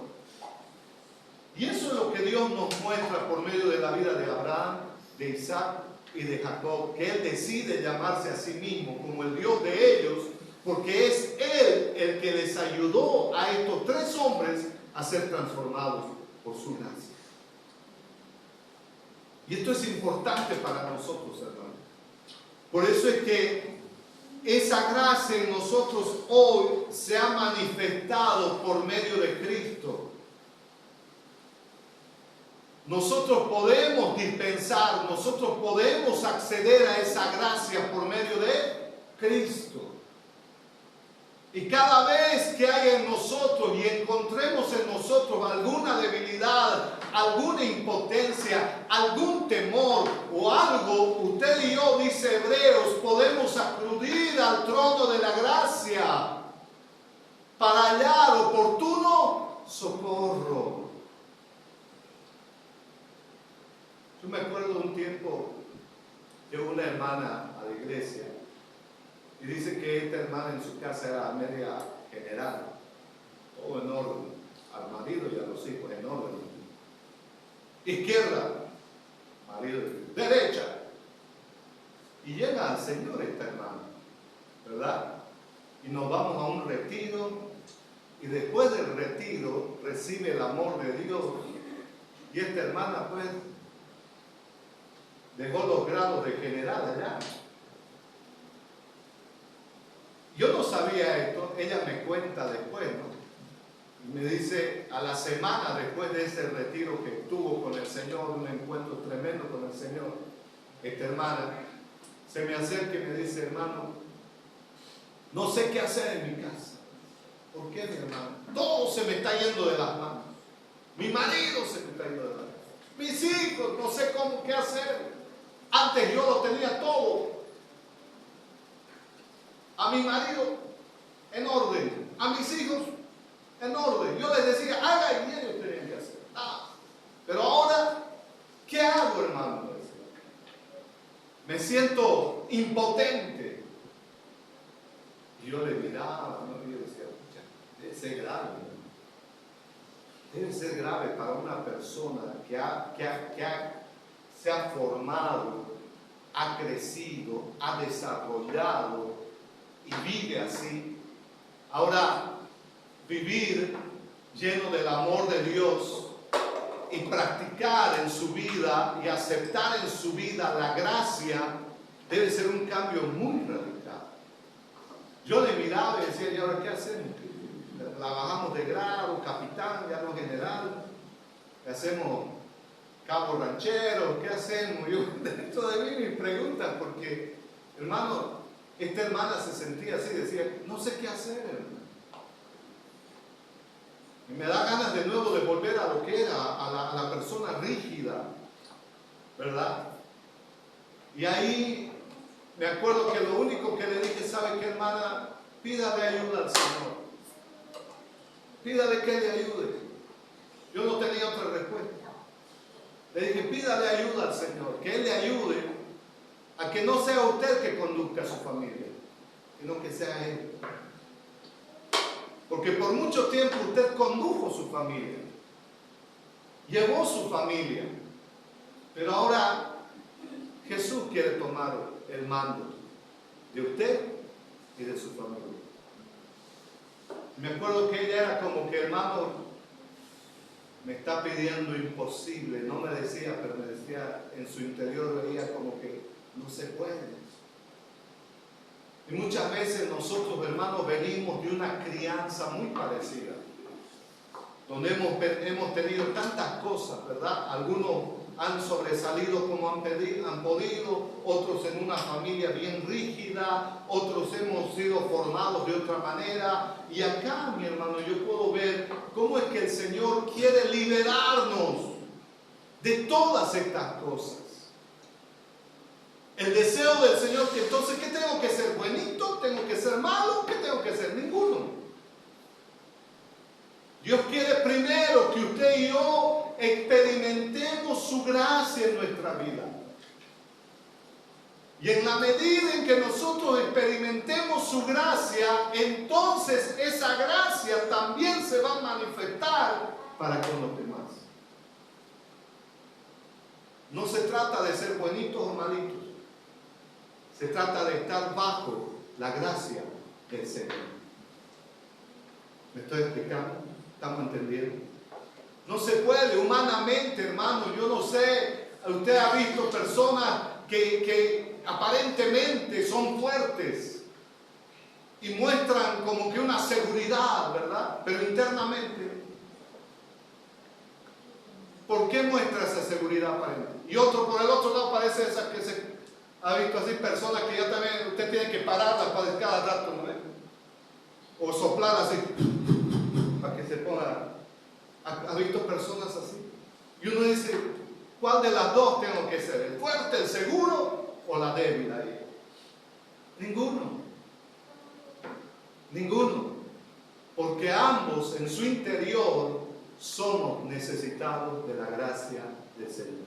Speaker 1: Y eso es lo que Dios nos muestra por medio de la vida de Abraham, de Isaac y de Jacob, que Él decide llamarse a sí mismo como el Dios de ellos, porque es Él el que les ayudó a estos tres hombres a ser transformados por su gracia. Y esto es importante para nosotros, hermanos. Por eso es que esa gracia en nosotros hoy se ha manifestado por medio de Cristo. Nosotros podemos dispensar, nosotros podemos acceder a esa gracia por medio de Cristo. Y cada vez que haya en nosotros y encontremos en nosotros alguna debilidad, alguna impotencia, algún temor o algo, usted y yo, dice Hebreos, podemos acudir al trono de la gracia para hallar oportuno socorro. Yo me acuerdo de un tiempo que una hermana a la iglesia, y dice que esta hermana en su casa era media general, todo en orden, al marido y a los hijos en orden. Izquierda, marido, derecha. Y llega al Señor esta hermana, ¿verdad? Y nos vamos a un retiro, y después del retiro recibe el amor de Dios. Y esta hermana, pues, dejó los grados de general allá. Yo no sabía esto, ella me cuenta después, ¿no? Y me dice, a la semana después de ese retiro que tuvo con el Señor, un encuentro tremendo con el Señor, esta hermana se me acerca y me dice, hermano, no sé qué hacer en mi casa. ¿Por qué, mi hermano? Todo se me está yendo de las manos. Mi marido se me está yendo de las manos. Mis hijos, no sé qué hacer. Antes yo lo tenía todo. A mi marido, en orden. A mis hijos, en orden. Yo les decía, haga y ellos tenían que hacer. Pero ahora, ¿qué hago, hermano? Me siento impotente. Y yo le miraba, ¿no? Y yo decía, debe ser grave. Debe ser grave para una persona que se ha formado, ha crecido, ha desarrollado y vive así. Ahora, vivir lleno del amor de Dios y practicar en su vida y aceptar en su vida la gracia debe ser un cambio muy radical. Yo le miraba y decía, ¿y ahora qué hacemos? La bajamos de grado, capitán, ya no general, ¿qué hacemos? Cabo ranchero, ¿qué hacemos? Yo dentro de mí me preguntan, porque, hermano, esta hermana se sentía así, decía, no sé qué hacer, hermano. Y me da ganas de nuevo de volver a lo que era, a la persona rígida, ¿verdad? Y ahí me acuerdo que lo único que le dije, ¿sabe qué, hermana? Pídale ayuda al Señor. Pídale que le ayude. Yo no tenía otra respuesta. Le dije, pídale ayuda al Señor, que Él le ayude a que no sea usted que conduzca a su familia, sino que sea Él. Porque por mucho tiempo usted condujo su familia, llevó su familia, pero ahora Jesús quiere tomar el mando de usted y de su familia. Me acuerdo que ella era como que, hermano, me está pidiendo imposible, no me decía, pero me decía, en su interior veía como que no se puede. Y muchas veces nosotros, hermanos, venimos de una crianza muy parecida, donde hemos tenido tantas cosas, ¿verdad? Algunos han sobresalido como han podido, otros en una familia bien rígida, otros hemos sido formados de otra manera. Y acá, mi hermano, yo puedo ver cómo es que el Señor quiere liberarnos de todas estas cosas. El deseo del Señor, que entonces, ¿qué tengo que ser? ¿Buenito? ¿Tengo que ser malo? ¿Qué tengo que ser? Ninguno. Dios quiere primero que usted y yo experimentemos su gracia en nuestra vida. Y en la medida en que nosotros experimentemos su gracia, entonces esa gracia también se va a manifestar para con los demás. No se trata de ser buenitos o malitos. Se trata de estar bajo la gracia del Señor. ¿Me estoy explicando? ¿Estamos entendiendo? No se puede humanamente, hermano. Yo no sé, usted ha visto personas que aparentemente son fuertes y muestran como que una seguridad, ¿verdad? Pero internamente, ¿por qué muestra esa seguridad aparente? Y otro por el otro lado parece esa que se ha visto así, personas que ya también usted tiene que pararlas para cada rato, ¿no? O soplar así para que se ponga. ¿Ha visto personas así? Y uno dice, ¿cuál de las dos tengo que ser? ¿El fuerte, el seguro o la débil ahí? Ninguno. Ninguno. Porque ambos en su interior somos necesitados de la gracia del Señor.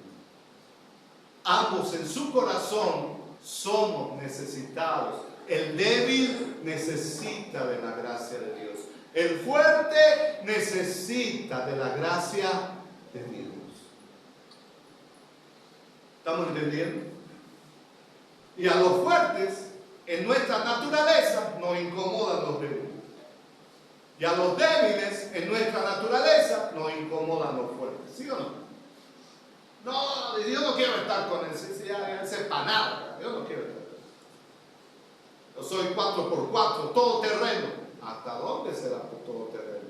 Speaker 1: Ambos en su corazón somos necesitados. El débil necesita de la gracia de Dios. El fuerte necesita de la gracia de Dios. ¿Estamos entendiendo? Y a los fuertes, en nuestra naturaleza, nos incomodan los débiles. Y a los débiles, en nuestra naturaleza, nos incomodan los fuertes. ¿Sí o no? No, yo no quiero estar con él, ese es para nada, yo no quiero estar con él. Yo soy 4x4, todo terreno. ¿Hasta dónde será todo terreno?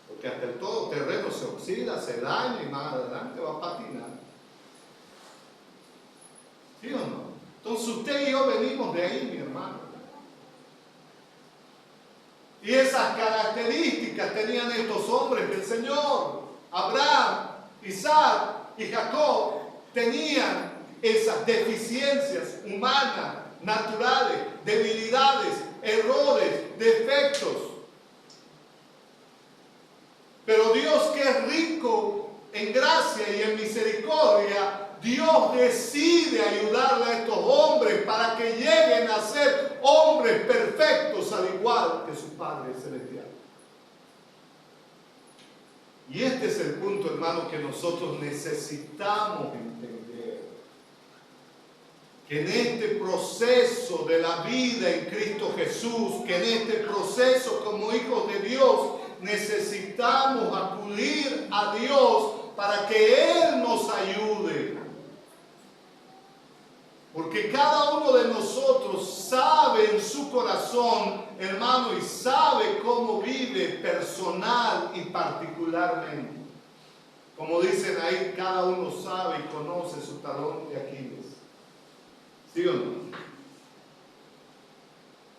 Speaker 1: Porque hasta el todo terreno se oxida, se daña y más adelante va a patinar. ¿Sí o no? Entonces usted y yo venimos de ahí, mi hermano. Y esas características tenían estos hombres del Señor. Abraham, Isaac y Jacob tenían esas deficiencias humanas, naturales, debilidades, errores, defectos. Pero Dios, que es rico en gracia y en misericordia, Dios decide ayudarle a estos hombres para que lleguen a ser hombres perfectos al igual que su Padre Celestial. Y este es el punto, hermano, que nosotros necesitamos entender. Que en este proceso de la vida en Cristo Jesús, que en este proceso como hijos de Dios, necesitamos acudir a Dios para que Él nos ayude. Porque cada uno de nosotros sabe en su corazón, hermano, y sabe cómo vive personal y particularmente. Como dicen ahí, cada uno sabe y conoce su talón de Aquiles. ¿Sí o no?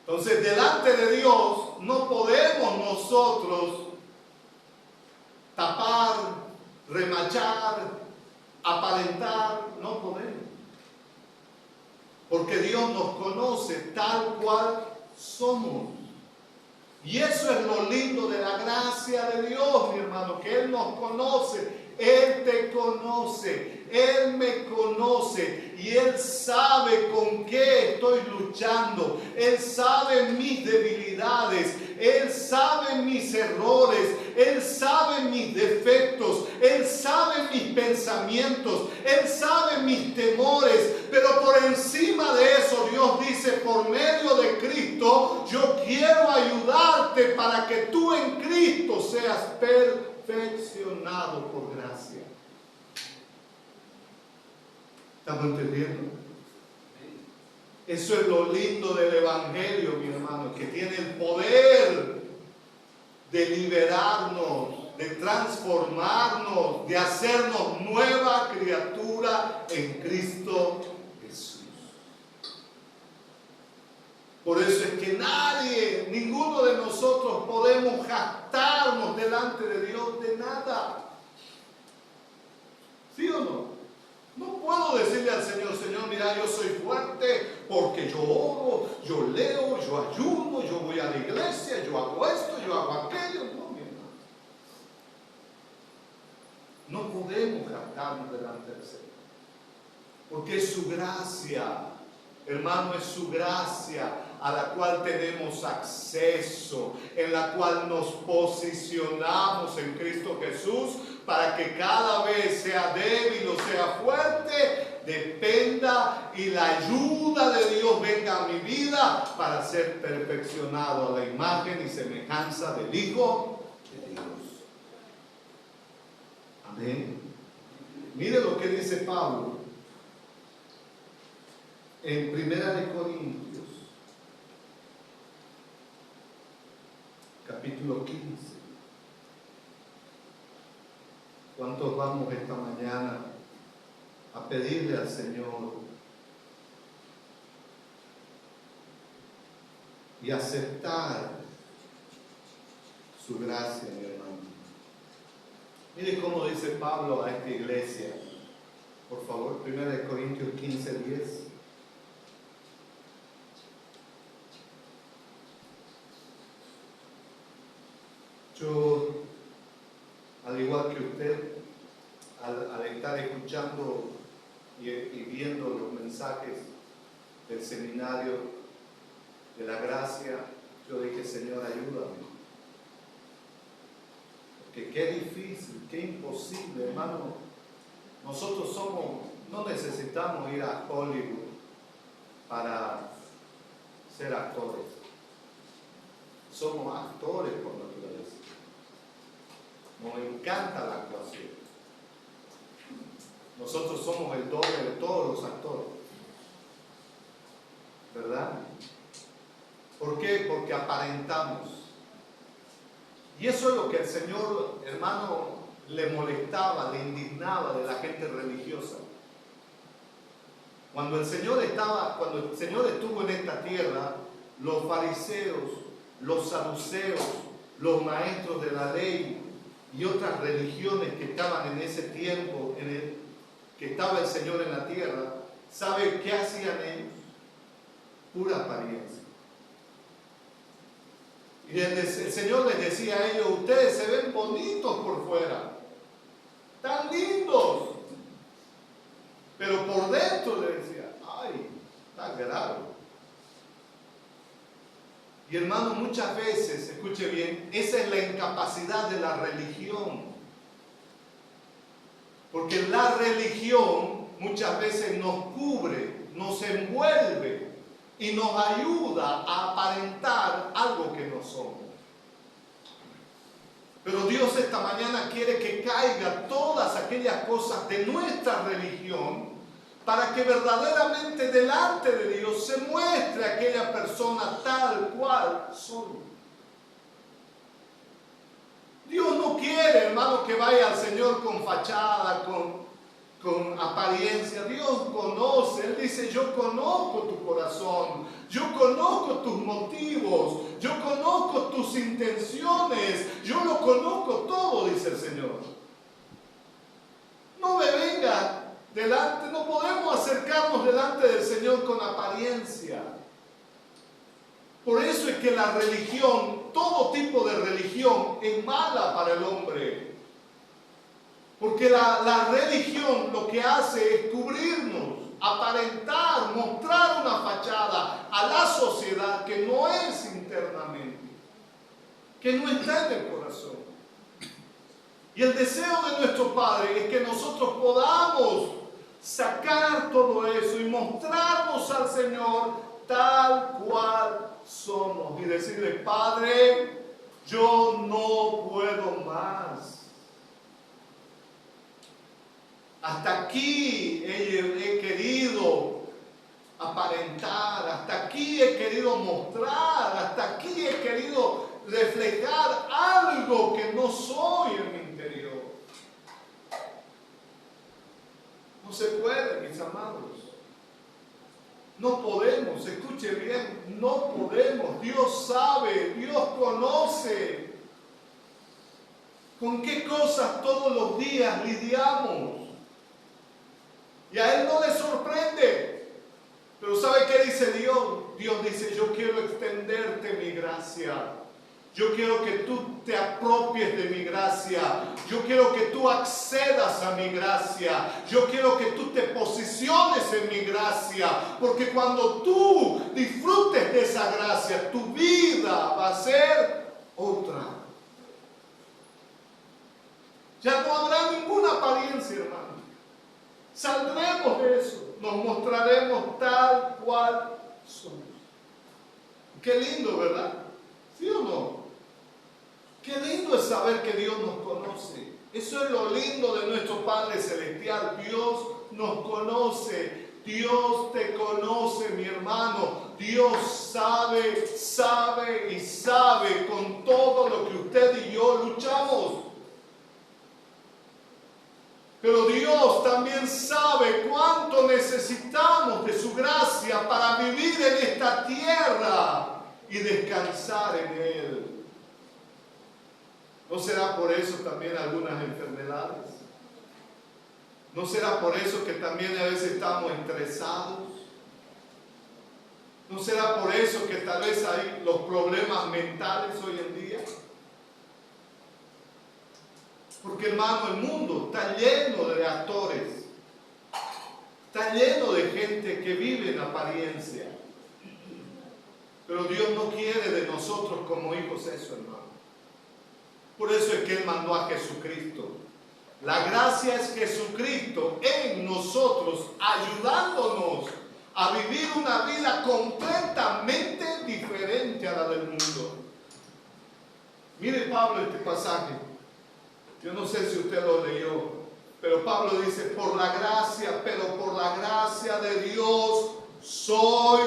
Speaker 1: Entonces, delante de Dios no podemos nosotros tapar, remachar, aparentar, no podemos. Porque Dios nos conoce tal cual somos. Y eso es lo lindo de la gracia de Dios, mi hermano, que Él nos conoce. Él te conoce, Él me conoce y Él sabe con qué estoy luchando. Él sabe mis debilidades, Él sabe mis errores, Él sabe mis defectos, Él sabe mis pensamientos, Él sabe mis temores. Pero por encima de eso, Dios dice, por medio de Cristo, yo quiero ayudarte para que tú en Cristo seas perfeccionado por gracia. ¿Estamos entendiendo? Eso es lo lindo del Evangelio, mi hermano, que tiene el poder de liberarnos, de transformarnos, de hacernos nueva criatura en Cristo Jesús. Por eso es que nadie, ninguno de nosotros podemos jactarnos delante de Dios de nada. ¿Sí o no? No puedo decirle al Señor, Señor, mira, yo soy fuerte porque yo oro, yo leo, yo ayuno, yo voy a la iglesia, yo hago esto, yo hago aquello. No, mi hermano. No podemos jactarnos delante del Señor. Porque es su gracia, hermano, es su gracia a la cual tenemos acceso, en la cual nos posicionamos en Cristo Jesús para que cada vez sea débil o sea fuerte, dependa y la ayuda de Dios venga a mi vida para ser perfeccionado a la imagen y semejanza del Hijo de Dios. Amén. Mire lo que dice Pablo en 1 Corintios, capítulo 15. ¿Cuántos vamos esta mañana a pedirle al Señor y aceptar su gracia, mi hermano? Mire cómo dice Pablo a esta iglesia. Por favor, 1 Corintios 15:10. Yo, al igual que usted, al estar escuchando y viendo los mensajes del seminario de la gracia, yo dije, Señor, ayúdame. Porque qué difícil, qué imposible, hermano. Nosotros no necesitamos ir a Hollywood para ser actores. Somos actores por naturaleza. Nos encanta la actuación. Nosotros somos el doble de todos los actores, ¿verdad? ¿Por qué? Porque aparentamos. Y eso es lo que el Señor, hermano, le molestaba, le indignaba de la gente religiosa. Cuando el Señor estuvo en esta tierra, los fariseos, los saduceos, los maestros de la ley y otras religiones que estaban en ese tiempo, que estaba el Señor en la tierra, ¿sabe qué hacían ellos? Pura apariencia. Y el Señor les decía a ellos: ustedes se ven bonitos por fuera, tan lindos, pero por dentro les decía: ay, está grave. Y hermano, muchas veces, escuche bien, esa es la incapacidad de la religión. Porque la religión muchas veces nos cubre, nos envuelve y nos ayuda a aparentar algo que no somos. Pero Dios esta mañana quiere que caiga todas aquellas cosas de nuestra religión para que verdaderamente delante de Dios se muestre a aquella persona tal cual son. Dios no quiere, hermano, que vaya al Señor con fachada, con apariencia. Dios conoce, Él dice: yo conozco tu corazón, yo conozco tus motivos, yo conozco tus intenciones, yo lo conozco todo, dice el Señor. No me venga delante, no podemos acercarnos delante del Señor con apariencia. Por eso es que la religión, todo tipo de religión, es mala para el hombre. Porque la religión lo que hace es cubrirnos, aparentar, mostrar una fachada a la sociedad que no es internamente, que no está en el corazón. Y el deseo de nuestro Padre es que nosotros podamos sacar todo eso y mostrarnos al Señor tal cual somos. Y decirle: Padre, yo no puedo más. Hasta aquí he querido aparentar, hasta aquí he querido mostrar, hasta aquí he querido reflejar algo que no soy en mi interior. No se puede, mis amados. No podemos, escuche bien, no podemos. Dios sabe, Dios conoce con qué cosas todos los días lidiamos. Y a Él no le sorprende. Pero ¿sabe qué dice Dios? Dios dice: yo quiero extenderte mi gracia. Yo quiero que tú te apropies de mi gracia. Yo quiero que tú accedas a mi gracia. Yo quiero que tú te posiciones en mi gracia. Porque cuando tú disfrutes de esa gracia, tu vida va a ser otra. Ya no habrá ninguna apariencia, hermano. Saldremos de eso, nos mostraremos tal cual somos. Qué lindo, ¿verdad? ¿Sí o no? Qué lindo es saber que Dios nos conoce. Eso es lo lindo de nuestro Padre Celestial. Dios nos conoce. Dios te conoce, mi hermano. Dios sabe, sabe y sabe con todo lo que usted y yo luchamos. Pero Dios también sabe cuánto necesitamos de su gracia para vivir en esta tierra y descansar en Él. ¿No será por eso también algunas enfermedades? ¿No será por eso que también a veces estamos estresados? ¿No será por eso que tal vez hay los problemas mentales hoy en día? Porque, hermano, el mundo está lleno de actores, está lleno de gente que vive en apariencia. Pero Dios no quiere de nosotros como hijos eso, hermano. Por eso es que Él mandó a Jesucristo. La gracia es Jesucristo en nosotros, ayudándonos a vivir una vida completamente diferente a la del mundo. Mire Pablo este pasaje. Yo no sé si usted lo leyó, pero Pablo dice: por la gracia de Dios soy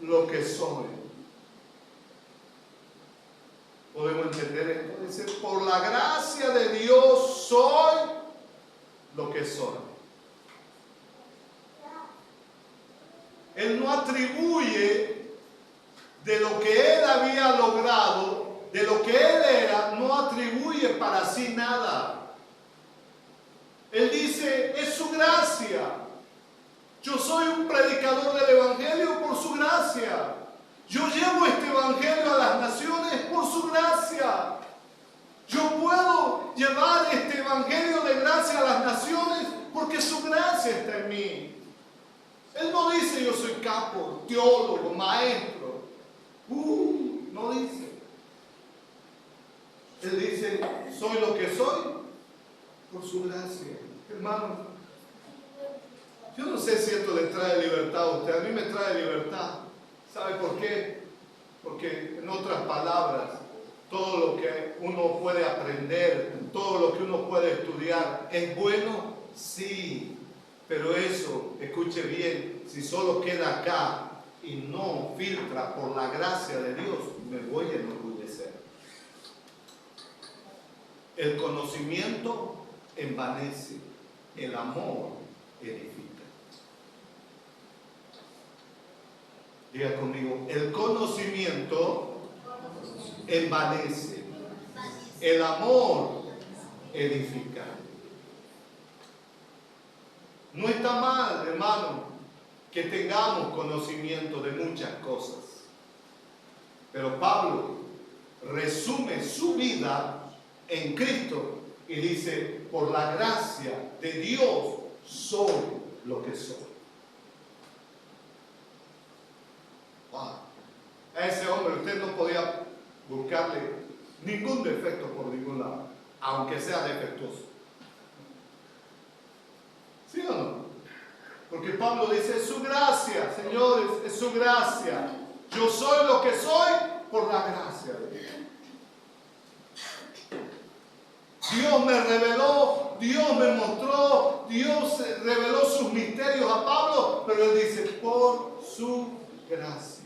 Speaker 1: lo que soy. ¿Podemos entender esto? Dice, por la gracia de Dios soy lo que soy. Él no atribuye de lo que él había logrado, de lo que él era, no atribuye para sí nada. Él dice, es su gracia. Yo soy un predicador del Evangelio por su gracia. Yo llevo este Evangelio a las naciones por su gracia. Yo puedo llevar este Evangelio de gracia a las naciones porque su gracia está en mí. Él no dice yo soy capo, teólogo, maestro. No dice. Él dice, soy lo que soy por su gracia. Hermano, yo no sé si esto le trae libertad a usted. A mí me trae libertad. ¿Sabe por qué? Porque en otras palabras, todo lo que uno puede aprender, todo lo que uno puede estudiar, ¿es bueno? Sí. Pero eso, escuche bien, si solo queda acá y no filtra por la gracia de Dios, me voy a enorgullecer. El conocimiento envanece, el amor edifica. Diga conmigo, el conocimiento envanece, el amor edifica. No está mal, hermano, que tengamos conocimiento de muchas cosas. Pero Pablo resume su vida en Cristo y dice, por la gracia de Dios soy lo que soy. Wow. A ese hombre usted no podía buscarle ningún defecto por ningún lado, aunque sea defectuoso. ¿Sí o no? Porque Pablo dice, es su gracia, señores, es su gracia. Yo soy lo que soy por la gracia de Dios. Dios me reveló, Dios me mostró, Dios reveló sus misterios a Pablo, pero él dice, por su gracia.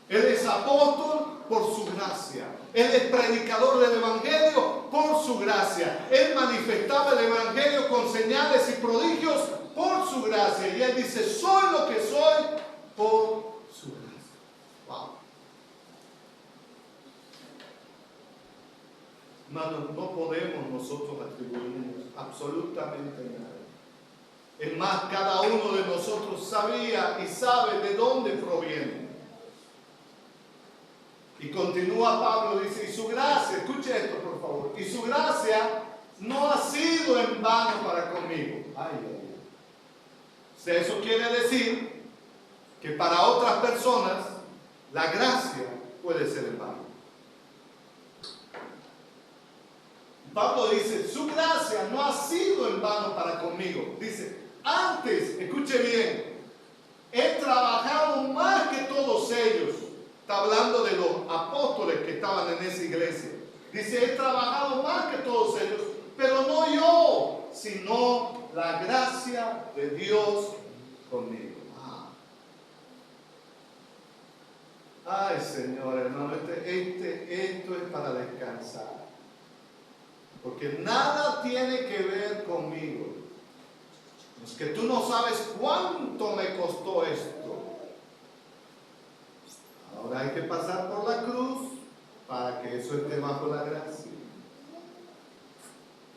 Speaker 1: Él es apóstol por su gracia. Él es predicador del Evangelio por su gracia. Él manifestaba el Evangelio con señales y prodigios por su gracia. Y él dice, soy lo que soy por su gracia. Wow. Hermanos, no podemos nosotros atribuirnos absolutamente nada. Es más, cada uno de nosotros sabía y sabe de dónde proviene. Y continúa Pablo, dice, y su gracia, escuche esto por favor, y su gracia no ha sido en vano para conmigo. Ay, ay, ay. O sea, eso quiere decir que para otras personas la gracia puede ser en vano. Pablo dice, su gracia no ha sido en vano para conmigo. Dice, antes, escuche bien, he trabajado más que todos ellos. Está hablando de los apóstoles que estaban en esa iglesia. Dice, he trabajado más que todos ellos, pero no yo, sino la gracia de Dios conmigo. Ay, Señor, hermano, esto es para descansar. Porque nada tiene que ver conmigo. Es que tú no sabes cuánto me costó esto. Ahora hay que pasar por la cruz para que eso esté bajo la gracia.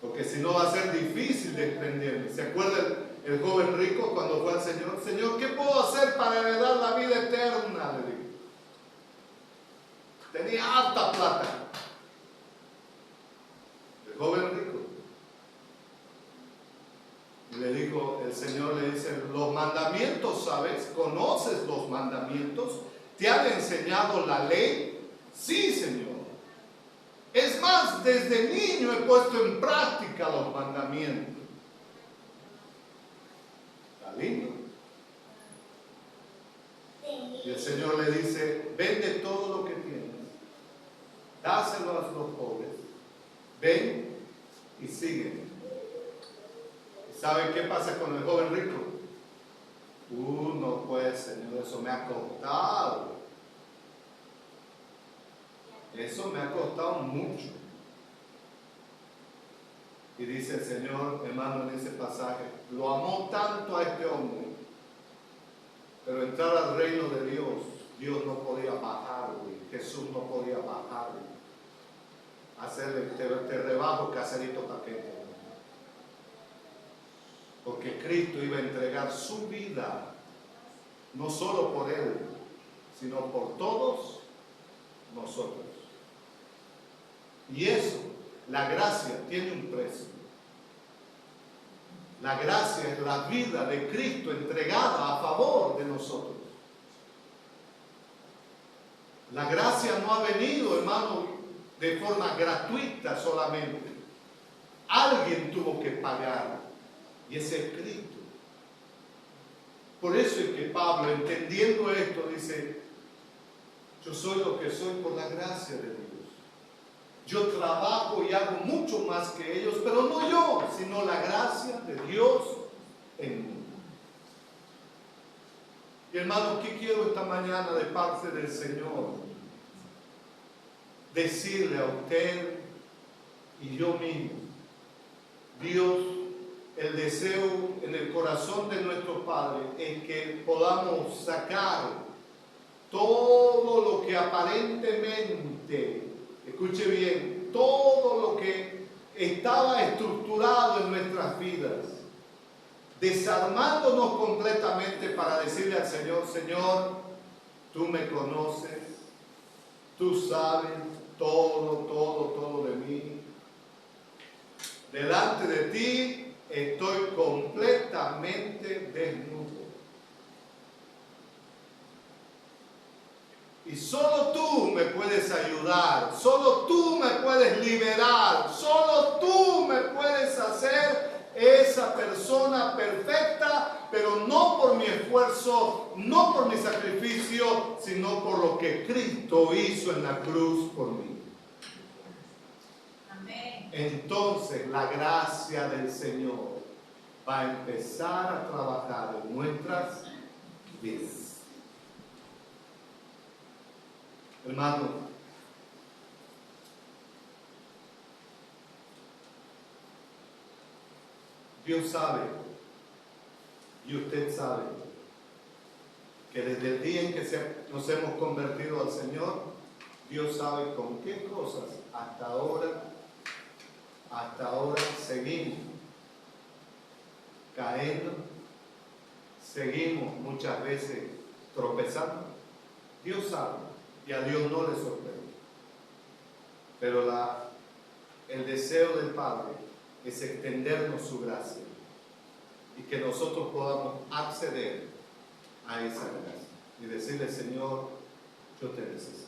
Speaker 1: Porque si no va a ser difícil desprenderme. ¿Se acuerda el joven rico cuando fue al Señor? Señor, ¿qué puedo hacer para heredar la vida eterna? Le dijo. Tenía harta plata. El joven rico. Y le dijo, el Señor le dice, los mandamientos, ¿sabes? ¿Conoces los mandamientos? ¿Te han enseñado la ley? Sí, Señor. Es más, desde niño he puesto en práctica los mandamientos. Está lindo. Y el Señor le dice, vende todo lo que tienes, dáselo a los pobres, ven y sígueme. ¿Sabe qué pasa con el joven rico? No pues, Señor, eso me ha costado. Eso me ha costado mucho. Y dice el Señor, hermano, en ese pasaje, lo amó tanto a este hombre, pero entrar al reino de Dios, Dios no podía bajarle, Jesús no podía bajarle, hacerle, te rebajo caserito paquete. Porque Cristo iba a entregar su vida, no solo por Él, sino por todos nosotros. Y eso, la gracia tiene un precio. La gracia es la vida de Cristo entregada a favor de nosotros. La gracia no ha venido, hermano, de forma gratuita solamente. Alguien tuvo que pagar, y ese es Cristo. Por eso es que Pablo, entendiendo esto, dice: yo soy lo que soy por la gracia de Dios. Yo trabajo y hago mucho más que ellos, pero no yo, sino la gracia de Dios en mí. Y hermano, ¿qué quiero esta mañana de parte del Señor? Decirle a usted y yo mismo: Dios, el deseo en el corazón de nuestro Padre es que podamos sacar todo lo que aparentemente, escuche bien, todo lo que estaba estructurado en nuestras vidas, desarmándonos completamente para decirle al Señor: Señor, tú me conoces, tú sabes todo de mí. Delante de ti estoy completamente desnudo. Y solo tú me puedes ayudar, solo tú me puedes liberar, solo tú me puedes hacer esa persona perfecta, pero no por mi esfuerzo, no por mi sacrificio, sino por lo que Cristo hizo en la cruz por mí. Amén. Entonces la gracia del Señor va a empezar a trabajar en nuestras vidas. Hermano, Dios sabe, y usted sabe, que desde el día en que nos hemos convertido al Señor, Dios sabe con qué cosas hasta ahora seguimos cayendo, seguimos muchas veces tropezando. Dios sabe. Y a Dios no le sorprende. Pero el deseo del Padre es extendernos su gracia y que nosotros podamos acceder a esa gracia y decirle: Señor, yo te necesito.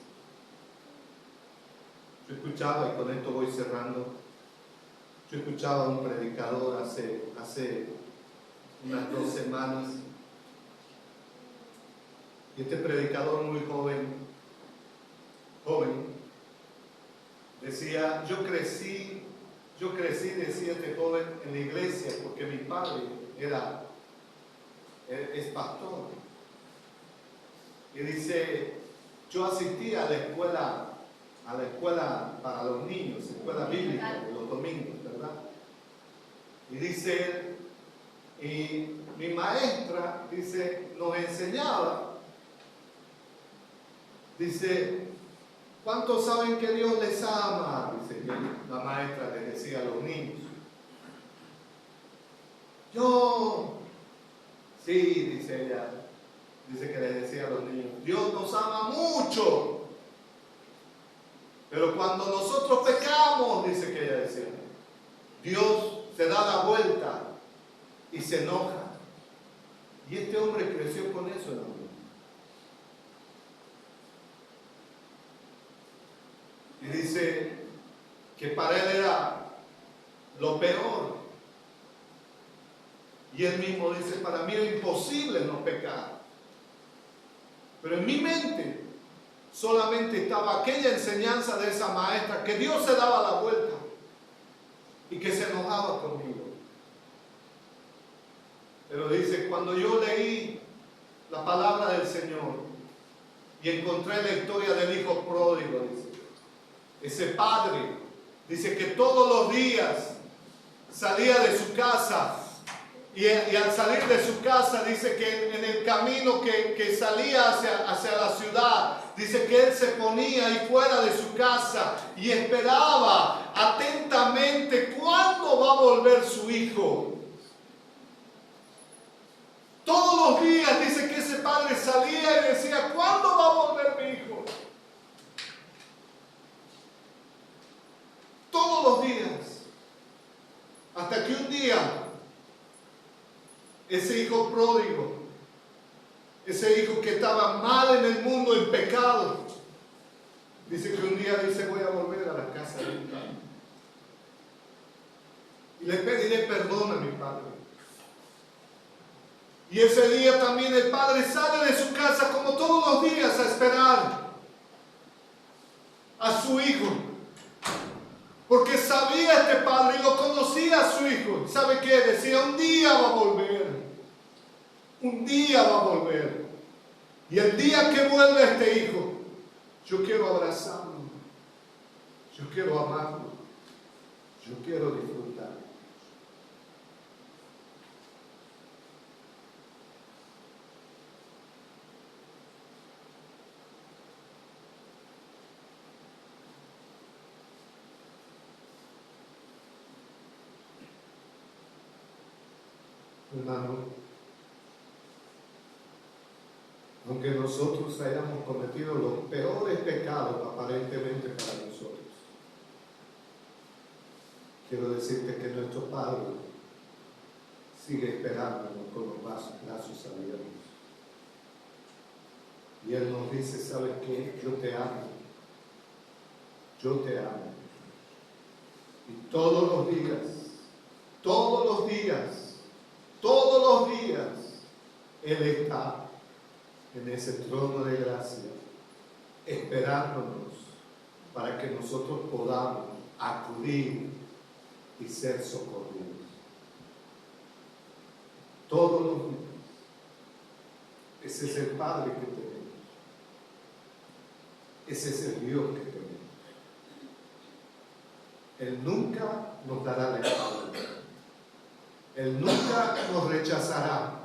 Speaker 1: Yo escuchaba, y con esto voy cerrando, yo escuchaba a un predicador hace unas 2 semanas, y este predicador muy joven, decía: yo crecí, decía este joven, en la iglesia porque mi padre es pastor. Y dice: yo asistía a la escuela para los niños, escuela bíblica de los domingos, ¿verdad? Y dice, y mi maestra, dice, nos enseñaba, dice: ¿cuántos saben que Dios les ama? Dice que la maestra les decía a los niños. Yo, sí, dice ella, dice que les decía a los niños: Dios nos ama mucho, pero cuando nosotros pecamos, dice que ella decía, Dios se da la vuelta y se enoja. Y este hombre creció con eso, hermano. Y dice que para él era lo peor. Y él mismo dice: para mí es imposible no pecar. Pero en mi mente solamente estaba aquella enseñanza de esa maestra, que Dios se daba la vuelta y que se enojaba conmigo. Pero dice: cuando yo leí la palabra del Señor y encontré la historia del hijo pródigo, dice. Ese padre, dice que todos los días salía de su casa y al salir de su casa, dice que en el camino que salía hacia la ciudad, dice que él se ponía ahí fuera de su casa y esperaba atentamente cuándo va a volver su hijo. Todos los días dice que ese padre salía y decía, ¿cuándo va a volver mi hijo? Todos los días. Hasta que un día, ese hijo pródigo, ese hijo que estaba mal en el mundo, en pecado, dice que un día dice, voy a volver a la casa de mi padre. Y le pediré perdón a mi padre. Y ese día también el padre sale de su casa como todos los días a esperar a su hijo. Porque sabía este padre y lo conocía a su hijo. ¿Sabe qué? Decía, un día va a volver. Un día va a volver. Y el día que vuelva este hijo, yo quiero abrazarlo. Yo quiero amarlo. Yo quiero disfrutar. Hermano, aunque nosotros hayamos cometido los peores pecados aparentemente para nosotros, quiero decirte que nuestro Padre sigue esperándonos con los brazos abiertos. Y Él nos dice, ¿sabes qué? Yo te amo. Yo te amo. Y todos los días, Él está en ese trono de gracia, esperándonos para que nosotros podamos acudir y ser socorridos. Todos los días. Ese es el Padre que tenemos. Ese es el Dios que tenemos. Él nunca nos dará la espalda. Él nunca nos rechazará.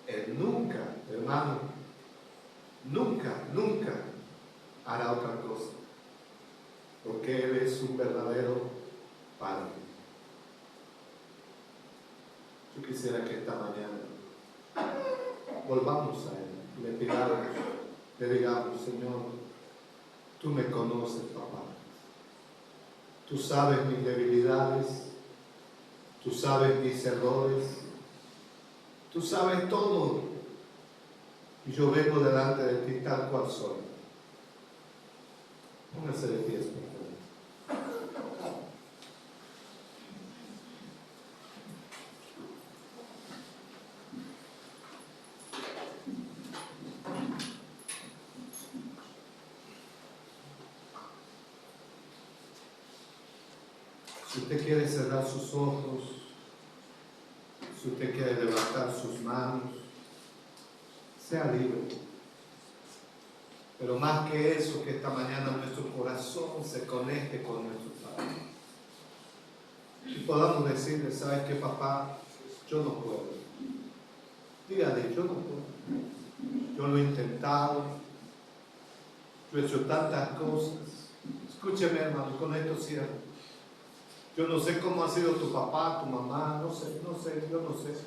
Speaker 1: Él nunca, hermano, nunca hará otra cosa. Porque Él es un verdadero Padre. Yo quisiera que esta mañana volvamos a Él, le pidamos, le digamos, Señor, tú me conoces, papá. Tú sabes mis debilidades, tú sabes mis errores, tú sabes todo. Y yo vengo delante de ti tal cual soy. Póngase de pies, por favor. Si usted quiere cerrar sus ojos, si usted quiere levantar sus manos, sea libre. Pero más que eso, que esta mañana nuestro corazón se conecte con nuestro Padre. Y podamos decirle, ¿sabes qué, papá? Yo no puedo. Dígale, yo no puedo. Yo lo he intentado. Yo he hecho tantas cosas. Escúcheme, hermano, con esto cierro. Yo no sé cómo ha sido tu papá, tu mamá, yo no sé eso.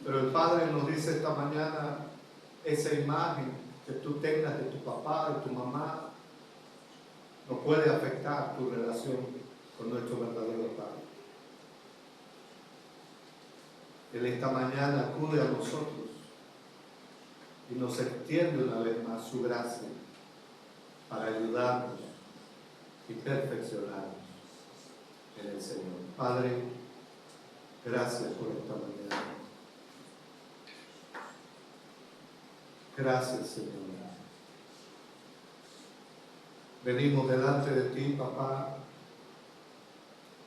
Speaker 1: Pero el Padre nos dice esta mañana, esa imagen que tú tengas de tu papá, de tu mamá, no puede afectar tu relación con nuestro verdadero Padre. Él esta mañana acude a nosotros y nos extiende una vez más su gracia para ayudarnos y perfeccionarnos en el Señor. Padre, gracias por esta mañana. Gracias, Señor. Venimos delante de ti, papá,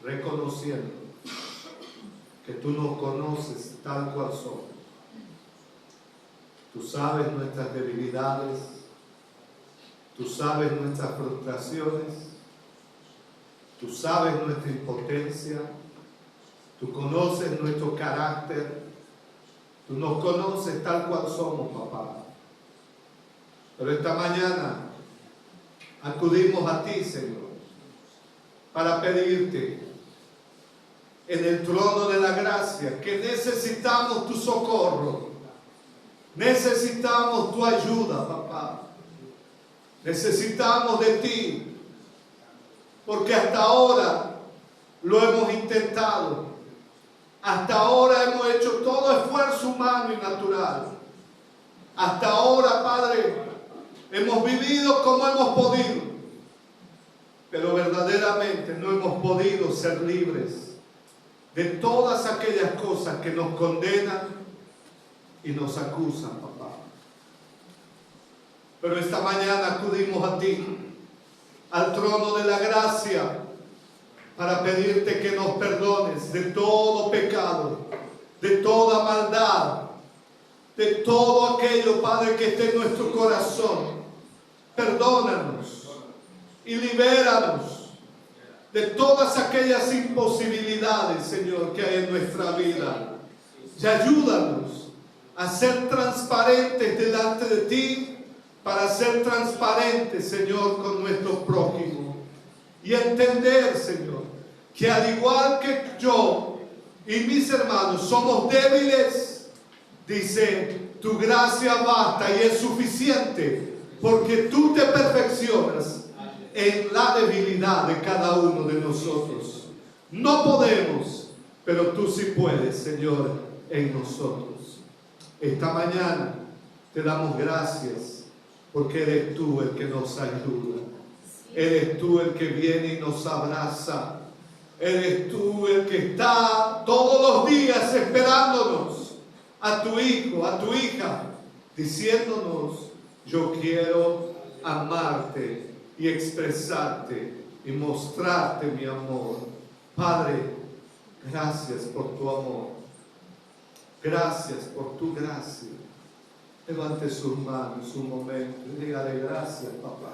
Speaker 1: reconociendo que tú nos conoces tal cual somos. Tú sabes nuestras debilidades, tú sabes nuestras frustraciones, tú sabes nuestra impotencia, tú conoces nuestro carácter, tú nos conoces tal cual somos, papá. Pero esta mañana acudimos a ti, Señor, para pedirte en el trono de la gracia que necesitamos tu socorro, necesitamos tu ayuda, papá, necesitamos de ti, porque hasta ahora lo hemos intentado, hasta ahora hemos hecho todo esfuerzo humano y natural, hasta ahora, Padre, hemos vivido como hemos podido, pero verdaderamente no hemos podido ser libres de todas aquellas cosas que nos condenan y nos acusan, papá. Pero esta mañana acudimos a ti, al trono de la gracia, para pedirte que nos perdones de todo pecado, de toda maldad, de todo aquello, Padre, que esté en nuestro corazón. Perdónanos y libéranos de todas aquellas imposibilidades, Señor, que hay en nuestra vida. Y ayúdanos a ser transparentes delante de ti, para ser transparentes, Señor, con nuestro prójimo. Y entender, Señor, que al igual que yo y mis hermanos somos débiles, dice, tu gracia basta y es suficiente, porque tú te perfeccionas en la debilidad de cada uno de nosotros. No podemos, pero tú sí puedes, Señor, en nosotros. Esta mañana te damos gracias, porque eres tú el que nos ayuda. Eres tú el que viene y nos abraza. Eres tú el que está todos los días esperándonos, a tu hijo, a tu hija, diciéndonos, yo quiero amarte y expresarte y mostrarte mi amor. Padre, gracias por tu amor. Gracias por tu gracia. Levante sus manos un momento y dígale gracias, papá.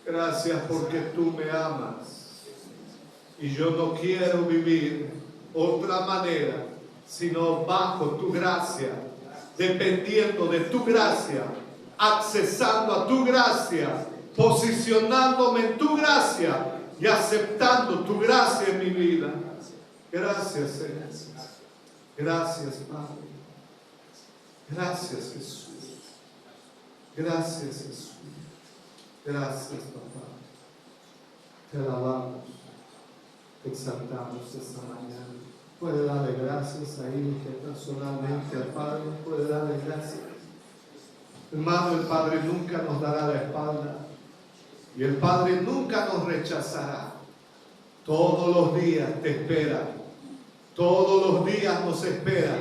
Speaker 1: Gracias porque tú me amas. Y yo no quiero vivir otra manera, sino bajo tu gracia, dependiendo de tu gracia, accesando a tu gracia, posicionándome en tu gracia y aceptando tu gracia en mi vida. Gracias, Señor. Gracias, Padre. Gracias, Jesús. Gracias, Jesús. Gracias, papá. Te alabamos, te exaltamos esta mañana. Puede darle gracias ahí que personalmente al Padre, puede darle gracias. Hermano, el Padre nunca nos dará la espalda y el Padre nunca nos rechazará. Todos los días te espera, todos los días nos espera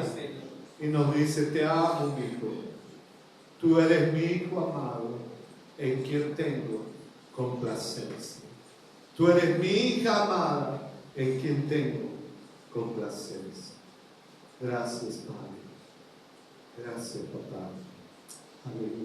Speaker 1: y nos dice, te amo, mi hijo. Tú eres mi hijo amado, en quien tengo complacencia. Tú eres mi hija amada, en quien tengo complacencia. Gracias, Padre. Gracias, papá. Aleluya.